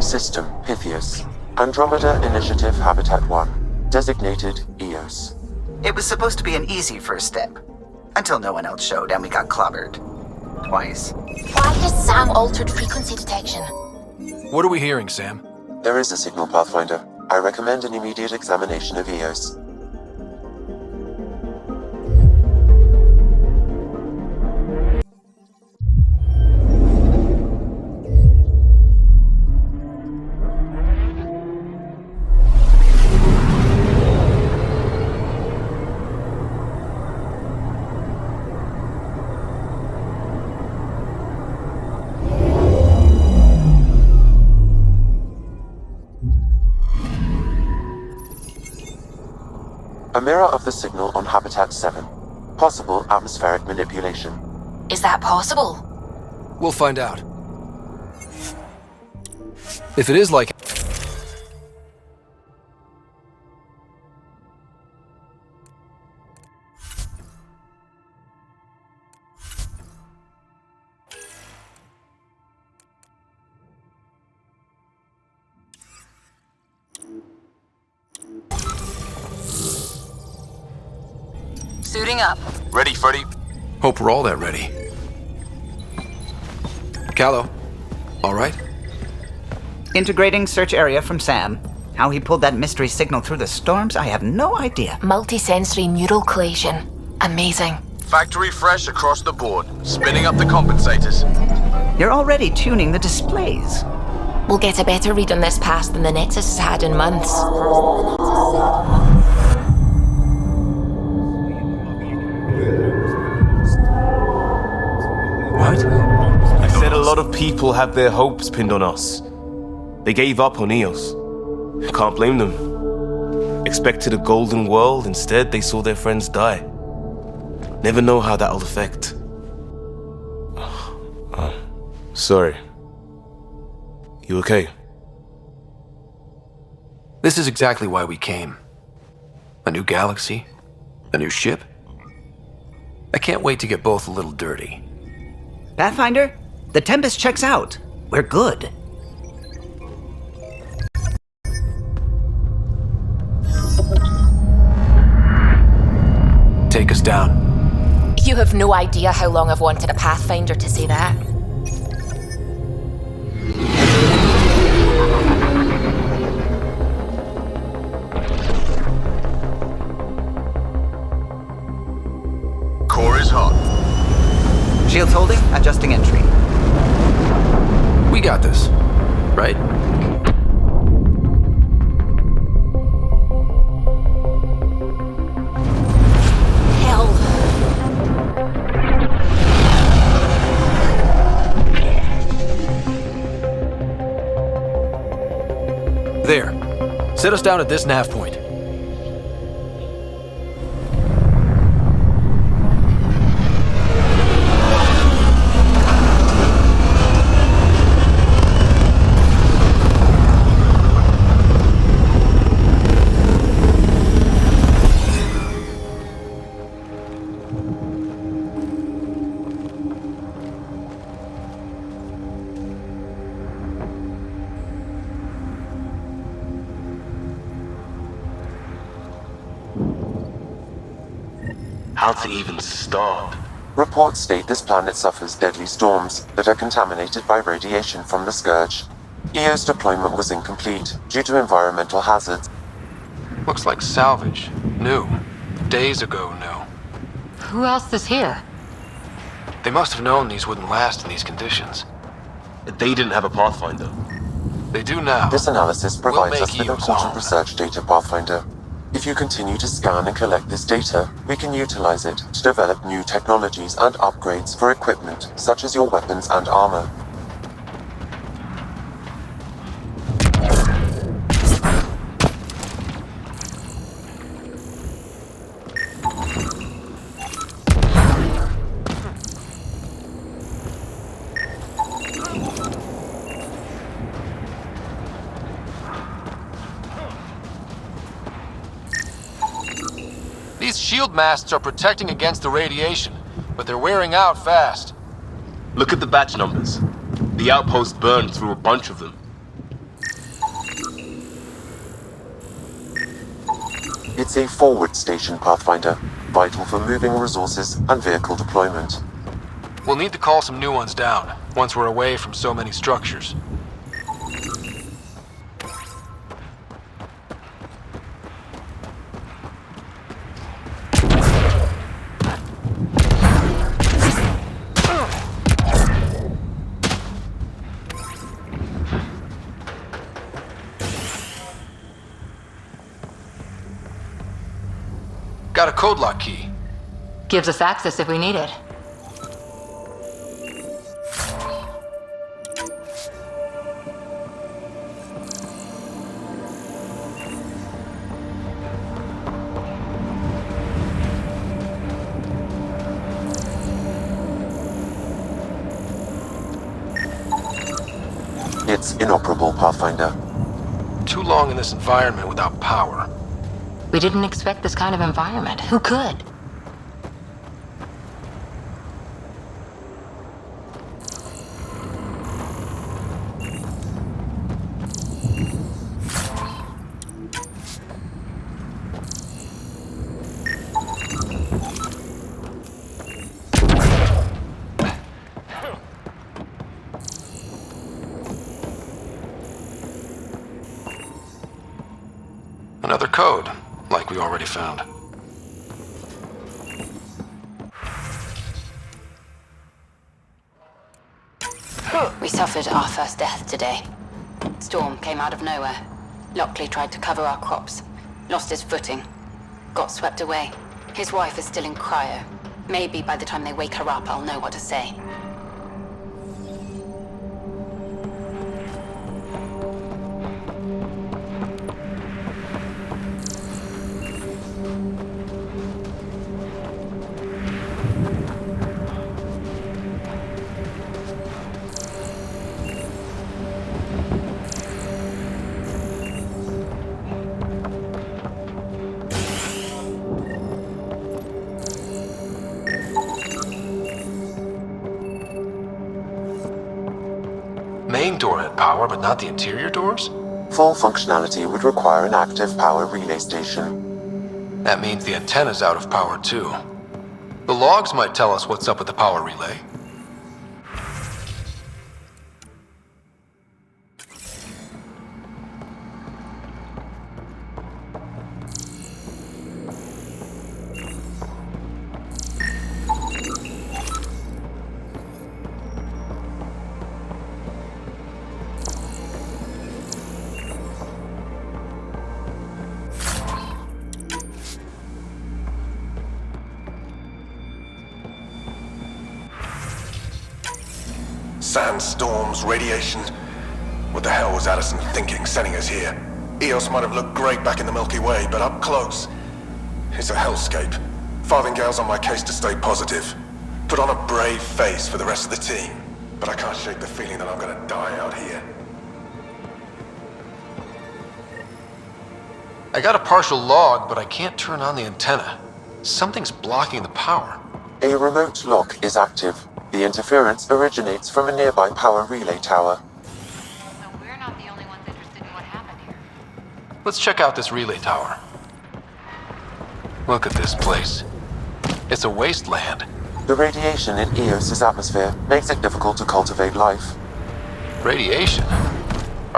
System Pythias. Andromeda Initiative Habitat 1. Designated EOS. It was supposed to be an easy first step. Until no one else showed and we got clobbered. Twice. Why has Sam altered frequency detection? What are we hearing, Sam? There is a signal, Pathfinder. I recommend an immediate examination of EOS. A mirror of the signal on Habitat 7. Possible atmospheric manipulation. Is that possible? We'll find out. If it is like... Suiting up. Ready, Freddy? Hope we're all that ready. Callow, all right? Integrating search area from Sam. How he pulled that mystery signal through the storms, I have no idea. Multisensory neural collation. Amazing. Factory fresh across the board. Spinning up the compensators. You're already tuning the displays. We'll get a better read on this pass than the Nexus has had in months. What? I said a lot of people have their hopes pinned on us. They gave up on EOS. Can't blame them. Expected a golden world, instead they saw their friends die. Never know how that'll affect. Sorry. You okay? This is exactly why we came. A new galaxy, a new ship. I can't wait to get both a little dirty. Pathfinder, the Tempest checks out. We're good. Take us down. You have no idea how long I've wanted a Pathfinder to say that. Core is hot. Shields holding, adjusting entry. We got this, right? Hell. There. Set us down at this nav point. How to even start? Reports state this planet suffers deadly storms that are contaminated by radiation from the Scourge. EOS deployment was incomplete due to environmental hazards. Looks like salvage. New. Days ago, new. Who else is here? They must have known these wouldn't last in these conditions. They didn't have a Pathfinder. They do now. This analysis provides We'll us make with EOS important armed. research data, Pathfinder. If you continue to scan and collect this data, we can utilize it to develop new technologies and upgrades for equipment, such as your weapons and armor. These shield masts are protecting against the radiation, but they're wearing out fast. Look at the batch numbers. The outpost burned through a bunch of them. It's a forward station, Pathfinder, vital for moving resources and vehicle deployment. We'll need to call some new ones down, once we're away from so many structures. Got a code lock key. Gives us access if we need it. It's inoperable, Pathfinder. Too long in this environment without power. We didn't expect this kind of environment. Who could? Another code, like we already found. We suffered our first death today. Storm came out of nowhere. Lockley tried to cover our crops. Lost his footing. Got swept away. His wife is still in cryo. Maybe by the time they wake her up, I'll know what to say. Main door had power, but not the interior doors? Full functionality would require an active power relay station. That means the antenna's out of power too. The logs might tell us what's up with the power relay. Sandstorms, radiation. What the hell was Addison thinking, sending us here? EOS might have looked great back in the Milky Way, but up close, it's a hellscape. Farthingale's on my case to stay positive. Put on a brave face for the rest of the team, but I can't shake the feeling that I'm gonna die out here. I got a partial log, but I can't turn on the antenna. Something's blocking the power. A remote lock is active. The interference originates from a nearby power relay tower. So we're not the only ones interested in what happened here. Let's check out this relay tower. Look at this place. It's a wasteland. The radiation in EOS's atmosphere makes it difficult to cultivate life. Radiation?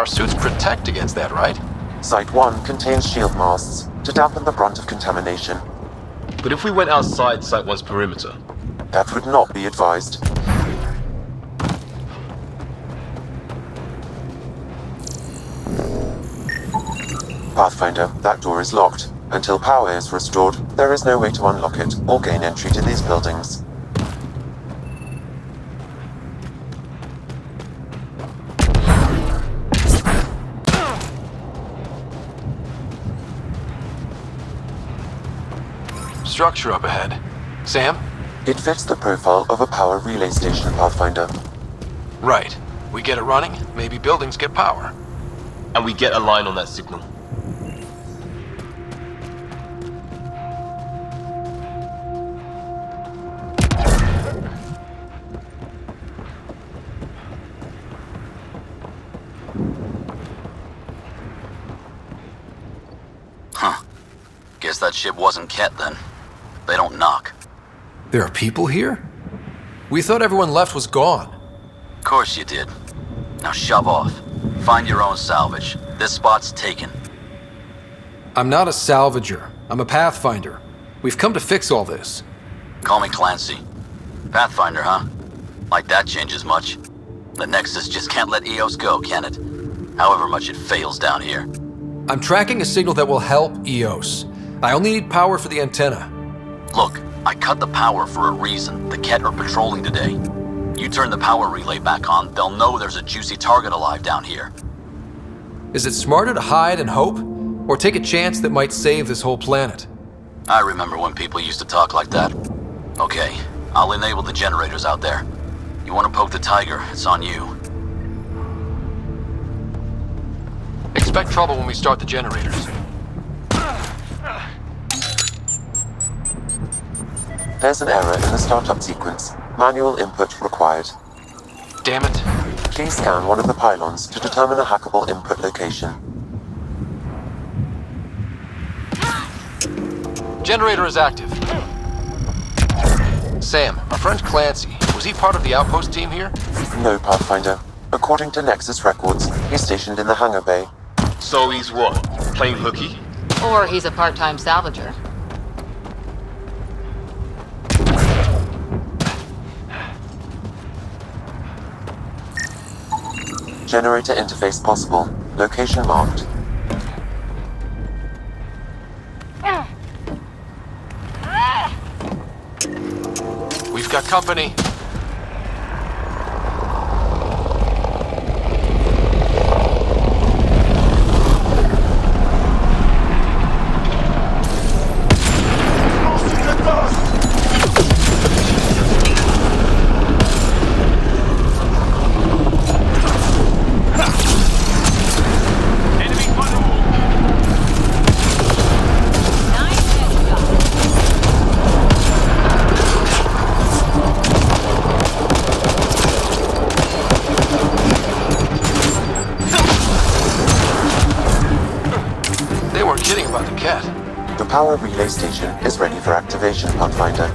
Our suits protect against that, right? Site 1 contains shield masts to dampen the brunt of contamination. But if we went outside Site 1's perimeter? That would not be advised. Pathfinder, that door is locked. Until power is restored, there is no way to unlock it or gain entry to these buildings. Structure up ahead. Sam? It fits the profile of a power relay station, Pathfinder. Right. We get it running, maybe buildings get power. And we get a line on that signal. Huh. Guess that ship wasn't Ket then. They don't knock. There are people here? We thought everyone left was gone. Of course you did. Now shove off. Find your own salvage. This spot's taken. I'm not a salvager. I'm a Pathfinder. We've come to fix all this. Call me Clancy. Pathfinder, huh? Like that changes much. The Nexus just can't let EOS go, can it? However much it fails down here. I'm tracking a signal that will help EOS. I only need power for the antenna. Look, I cut the power for a reason. The Ket are patrolling today. You turn the power relay back on, they'll know there's a juicy target alive down here. Is it smarter to hide and hope? Or take a chance that might save this whole planet? I remember when people used to talk like that. Okay, I'll enable the generators out there. You want to poke the tiger, it's on you. Expect trouble when we start the generators. There's an error in the startup sequence. Manual input required. Damn it. Please scan one of the pylons to determine a hackable input location. Generator is active. Sam, our friend Clancy, was he part of the outpost team here? No, Pathfinder. According to Nexus records, he's stationed in the hangar bay. So he's what? Playing hooky? Or he's a part-time salvager. Generator interface possible. Location marked. We've got company. The power relay station is ready for activation, Pathfinder.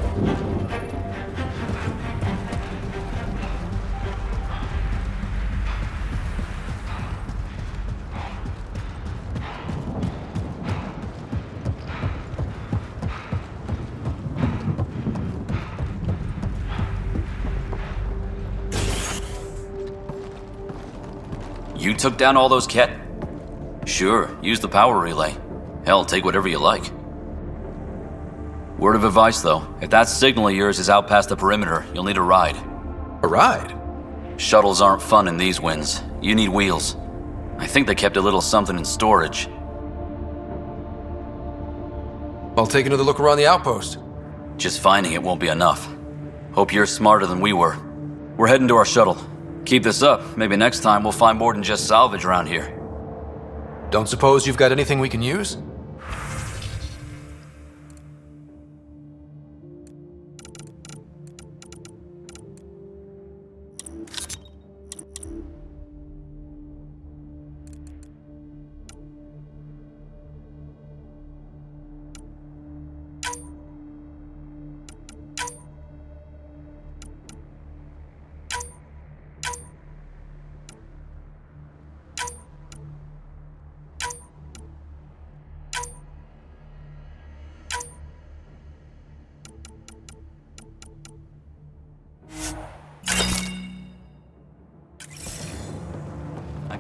You took down all those Ket? Sure, use the power relay. Hell, take whatever you like. Word of advice, though. If that signal of yours is out past the perimeter, you'll need a ride. A ride? Shuttles aren't fun in these winds. You need wheels. I think they kept a little something in storage. I'll take another look around the outpost. Just finding it won't be enough. Hope you're smarter than we were. We're heading to our shuttle. Keep this up. Maybe next time we'll find more than just salvage around here. Don't suppose you've got anything we can use?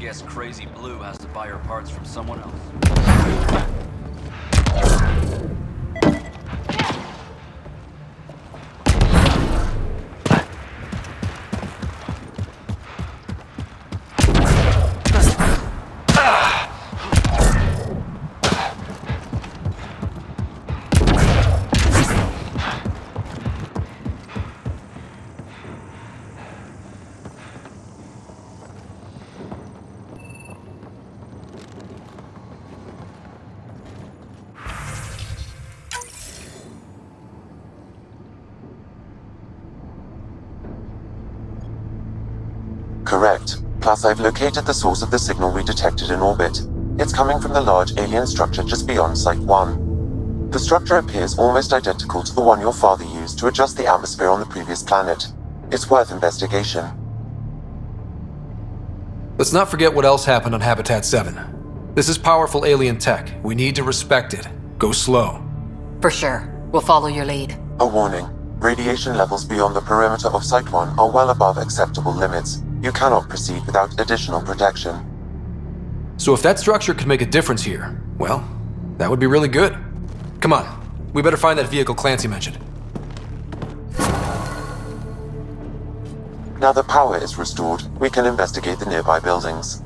guess Crazy Blue has to buy her parts from someone else. Correct. Plus, I've located the source of the signal we detected in orbit. It's coming from the large alien structure just beyond Site 1. The structure appears almost identical to the one your father used to adjust the atmosphere on the previous planet. It's worth investigation. Let's not forget what else happened on Habitat 7. This is powerful alien tech. We need to respect it. Go slow. For sure. We'll follow your lead. A warning. Radiation levels beyond the perimeter of Site 1 are well above acceptable limits. You cannot proceed without additional protection. So if that structure could make a difference here, well, that would be really good. Come on, we better find that vehicle Clancy mentioned. Now that power is restored, we can investigate the nearby buildings.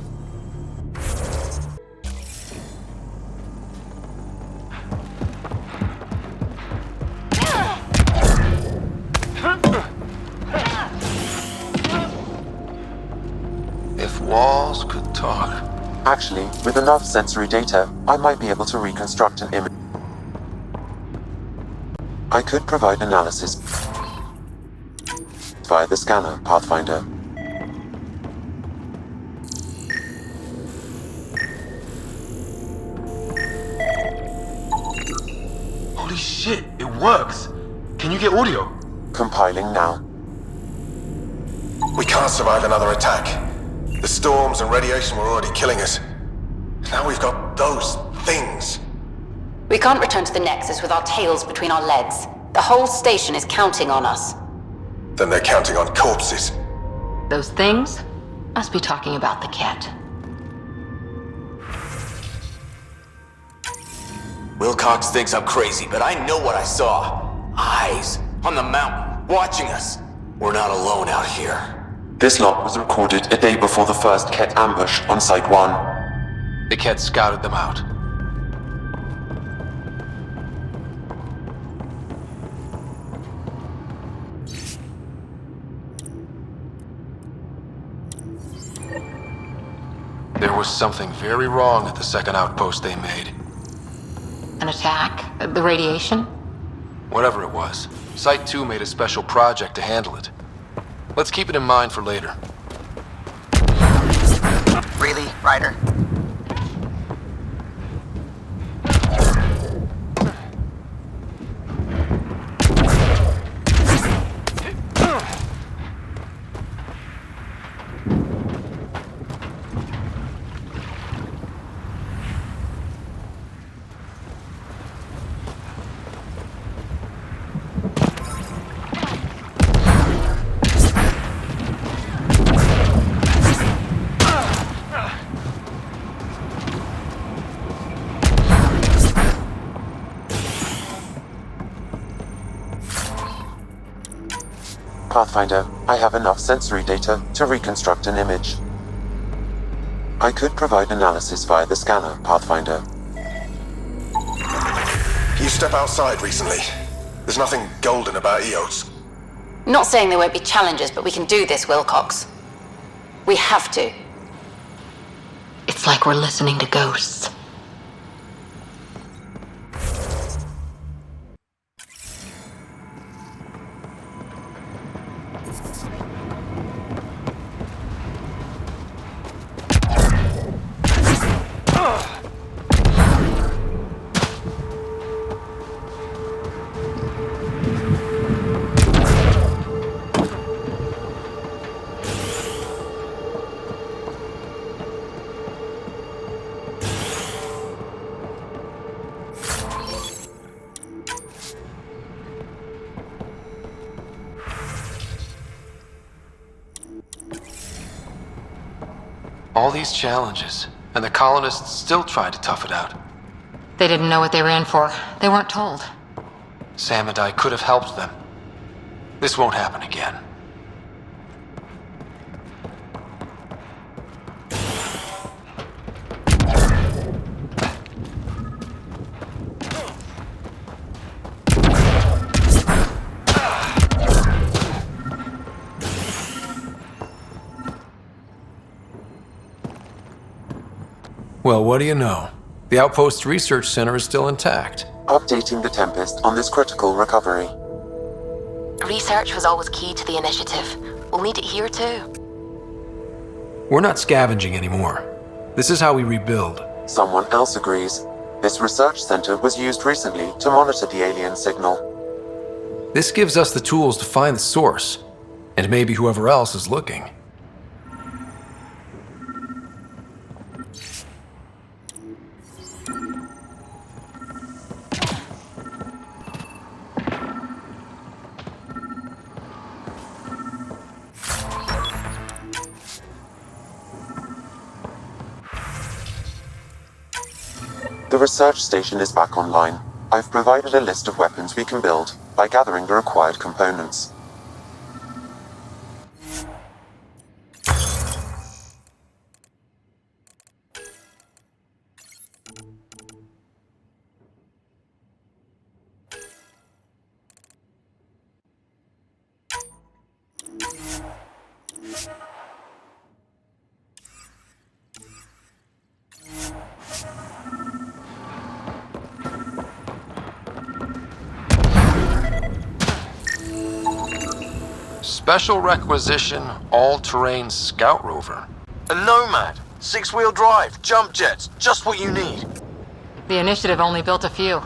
If walls could talk. Actually, with enough sensory data, I might be able to reconstruct an image. I could provide analysis via the scanner, Pathfinder. Holy shit, it works! Can you get audio? Compiling now. We can't survive another attack. The storms and radiation were already killing us. Now we've got those things. We can't return to the Nexus with our tails between our legs. The whole station is counting on us. Then they're counting on corpses. Those things must be talking about the cat. Wilcox thinks I'm crazy, but I know what I saw. Eyes on the mountain, watching us. We're not alone out here. This log was recorded a day before the first Ket ambush on Site 1. The Ket scouted them out. There was something very wrong at the second outpost they made. An attack? The radiation? Whatever it was, Site 2 made a special project to handle it. Let's keep it in mind for later. Really, Ryder? Pathfinder, I have enough sensory data to reconstruct an image. I could provide analysis via the scanner, Pathfinder. You step outside recently. There's nothing golden about Eos. Not saying there won't be challenges, but we can do this, Wilcox. We have to. It's like we're listening to ghosts. All these challenges, and the colonists still tried to tough it out. They didn't know what they were in for. They weren't told. Sam and I could have helped them. This won't happen again. Well, what do you know? The Outpost Research Center is still intact. Updating the Tempest on this critical recovery. Research was always key to the initiative. We'll need it here too. We're not scavenging anymore. This is how we rebuild. Someone else agrees. This research center was used recently to monitor the alien signal. This gives us the tools to find the source, and maybe whoever else is looking. The research station is back online. I've provided a list of weapons we can build by gathering the required components. Special requisition, all-terrain scout rover. A Nomad, 6-wheel drive, jump jets, just what you need. The initiative only built a few.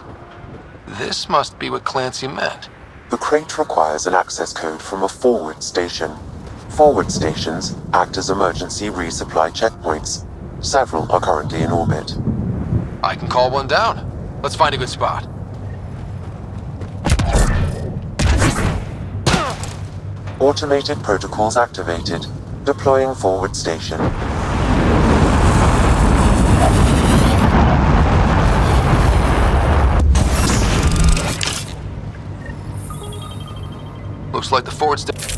This must be what Clancy meant. The crate requires an access code from a forward station. Forward stations act as emergency resupply checkpoints. Several are currently in orbit. I can call one down. Let's find a good spot. Automated protocols activated. Deploying forward station. Looks like the forward station.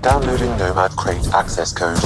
Downloading Nomad crate access code.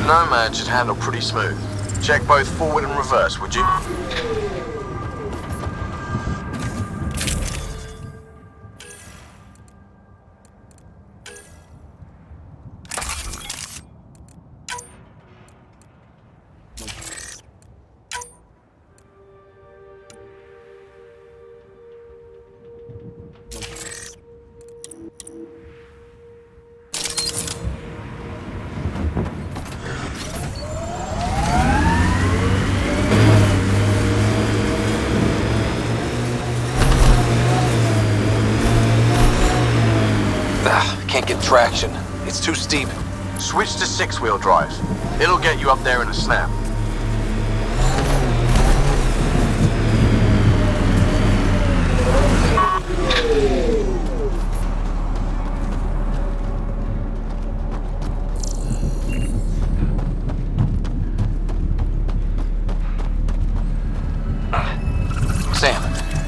Nomad should handle pretty smooth. Check both forward and reverse, would you? Can't get traction. It's too steep. Switch to 6-wheel drive. It'll get you up there in a snap.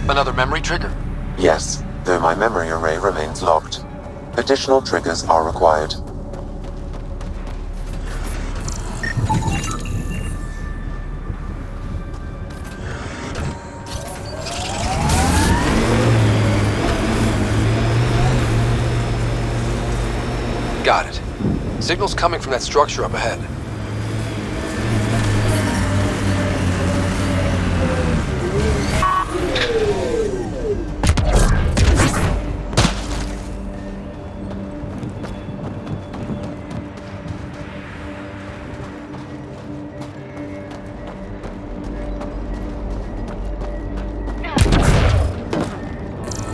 Another memory trigger? Yes, though my memory array remains locked. Additional triggers are required. Got it. Signal's coming from that structure up ahead.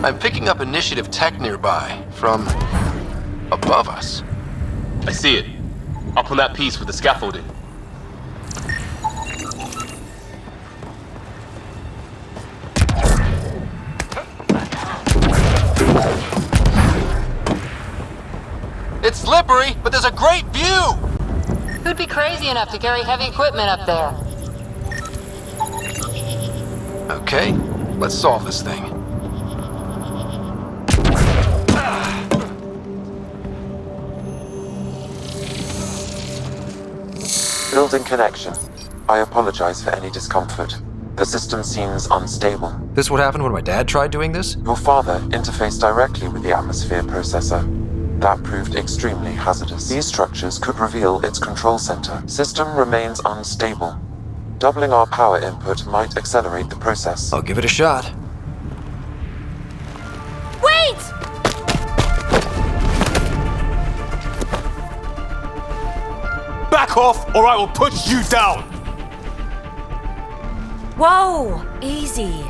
I'm picking up initiative tech nearby, from above us. I see it. Up on that piece with the scaffolding. It's slippery, but there's a great view! Who'd be crazy enough to carry heavy equipment up there? Okay, let's solve this thing. Building connection. I apologize for any discomfort. The system seems unstable. This what happened when my dad tried doing this? Your father interfaced directly with the atmosphere processor. That proved extremely hazardous. These structures could reveal its control center. System remains unstable. Doubling our power input might accelerate the process. I'll give it a shot. Wait! Back off, or I will push you down! Whoa! Easy.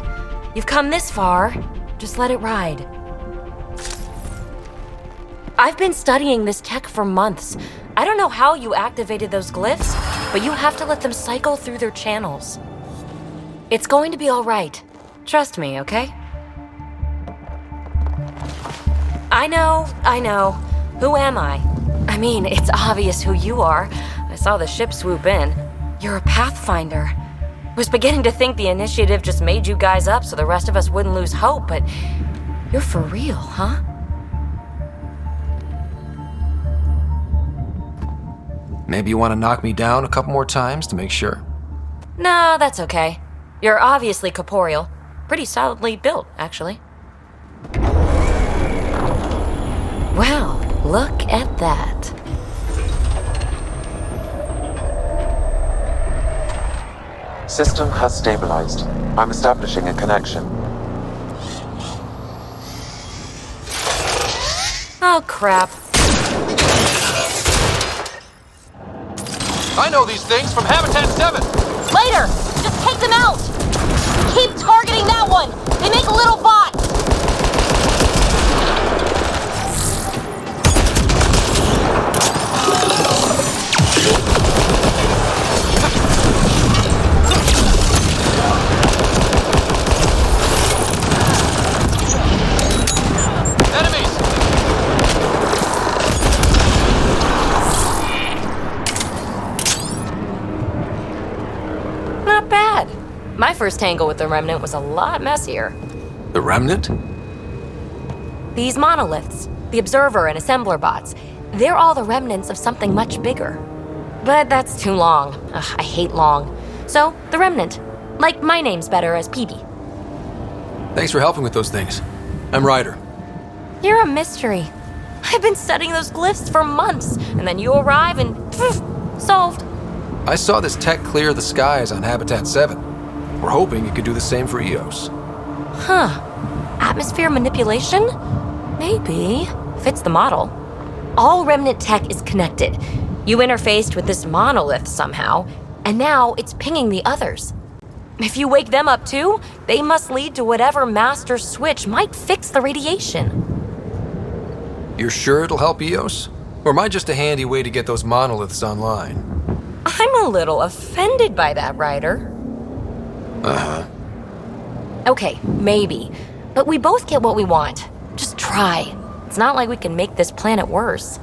You've come this far. Just let it ride. I've been studying this tech for months. I don't know how you activated those glyphs, but you have to let them cycle through their channels. It's going to be all right. Trust me, okay? I know. Who am I? I mean, it's obvious who you are. I saw the ship swoop in. You're a Pathfinder. Was beginning to think the initiative just made you guys up so the rest of us wouldn't lose hope, but you're for real, huh? Maybe you want to knock me down a couple more times to make sure? No, that's okay. You're obviously corporeal. Pretty solidly built, actually. Well, look at that. System has stabilized. I'm establishing a connection. Oh, crap. I know these things from Habitat 7! Later! Just take them out! Keep targeting that one! They make little bots! Not bad. My first tangle with the Remnant was a lot messier. The Remnant? These monoliths, the Observer and Assembler bots, they're all the remnants of something much bigger. But that's too long. Ugh, I hate long. So, the Remnant. Like my name's better as Peebee. Thanks for helping with those things. I'm Ryder. You're a mystery. I've been studying those glyphs for months, and then you arrive and poof, solved. I saw this tech clear the skies on Habitat 7. We're hoping it could do the same for EOS. Huh. Atmosphere manipulation? Maybe. Fits the model. All Remnant tech is connected. You interfaced with this monolith somehow, and now it's pinging the others. If you wake them up too, they must lead to whatever master switch might fix the radiation. You're sure it'll help EOS? Or am I just a handy way to get those monoliths online? I'm a little offended by that, Ryder. Uh-huh. Okay, maybe. But we both get what we want. Just try. It's not like we can make this planet worse.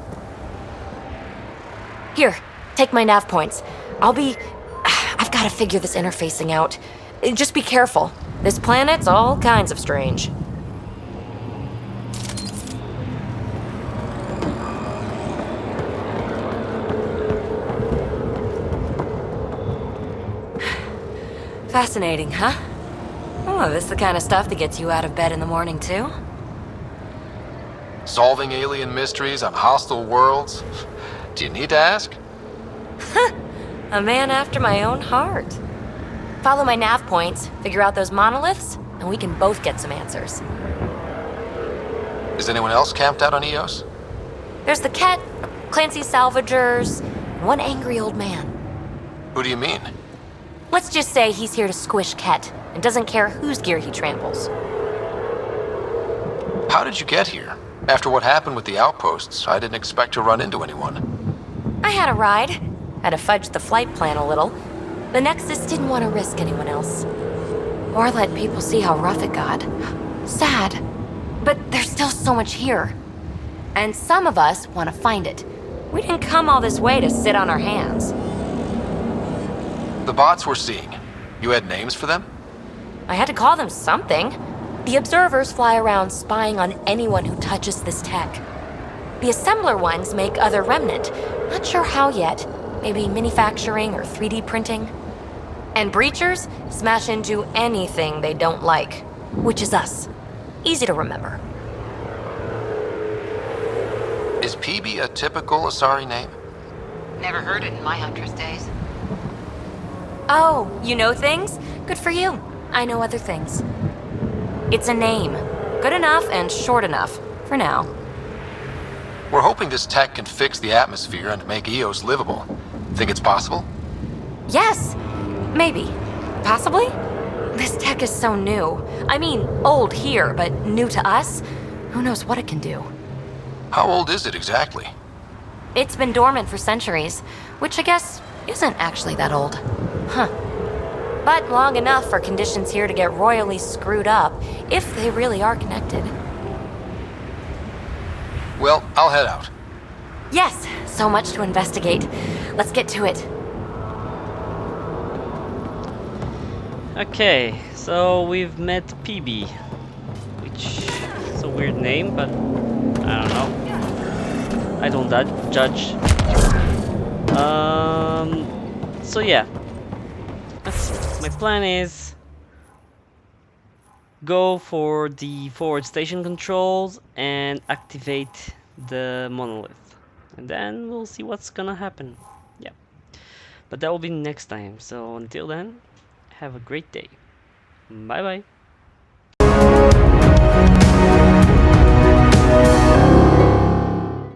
Here, take my nav points. I've got to figure this interfacing out. Just be careful. This planet's all kinds of strange. Fascinating, huh? Oh, this is the kind of stuff that gets you out of bed in the morning, too? Solving alien mysteries on hostile worlds? Do you need to ask? A man after my own heart. Follow my nav points, figure out those monoliths, and we can both get some answers. Is anyone else camped out on Eos? There's the Ket, Clancy Salvagers, one angry old man. Who do you mean? Let's just say he's here to squish Ket, and doesn't care whose gear he tramples. How did you get here? After what happened with the outposts, I didn't expect to run into anyone. I had a ride. Had to fudge the flight plan a little. The Nexus didn't want to risk anyone else. Or let people see how rough it got. Sad. But there's still so much here. And some of us want to find it. We didn't come all this way to sit on our hands. The bots we're seeing, you had names for them? I had to call them something. The observers fly around spying on anyone who touches this tech. The assembler ones make other remnant. Not sure how yet. Maybe manufacturing or 3D printing. And breachers smash into anything they don't like, which is us. Easy to remember. Is Peebee a typical Asari name? Never heard it in my Huntress days. Oh, you know things? Good for you. I know other things. It's a name. Good enough and short enough, for now. We're hoping this tech can fix the atmosphere and make Eos livable. Think it's possible? Yes, maybe. Possibly? This tech is so new. I mean, old here, but new to us. Who knows what it can do? How old is it exactly? It's been dormant for centuries, which I guess isn't actually that old. Huh. But long enough for conditions here to get royally screwed up, if they really are connected. Well, I'll head out. Yes, so much to investigate. Let's get to it. Okay, so we've met Peebee, which is a weird name, but I don't know. I don't judge. So yeah. My plan is go for the forward station controls and activate the monolith, and then we'll see what's gonna happen. Yeah, but that will be next time. So until then, have a great day. Bye bye.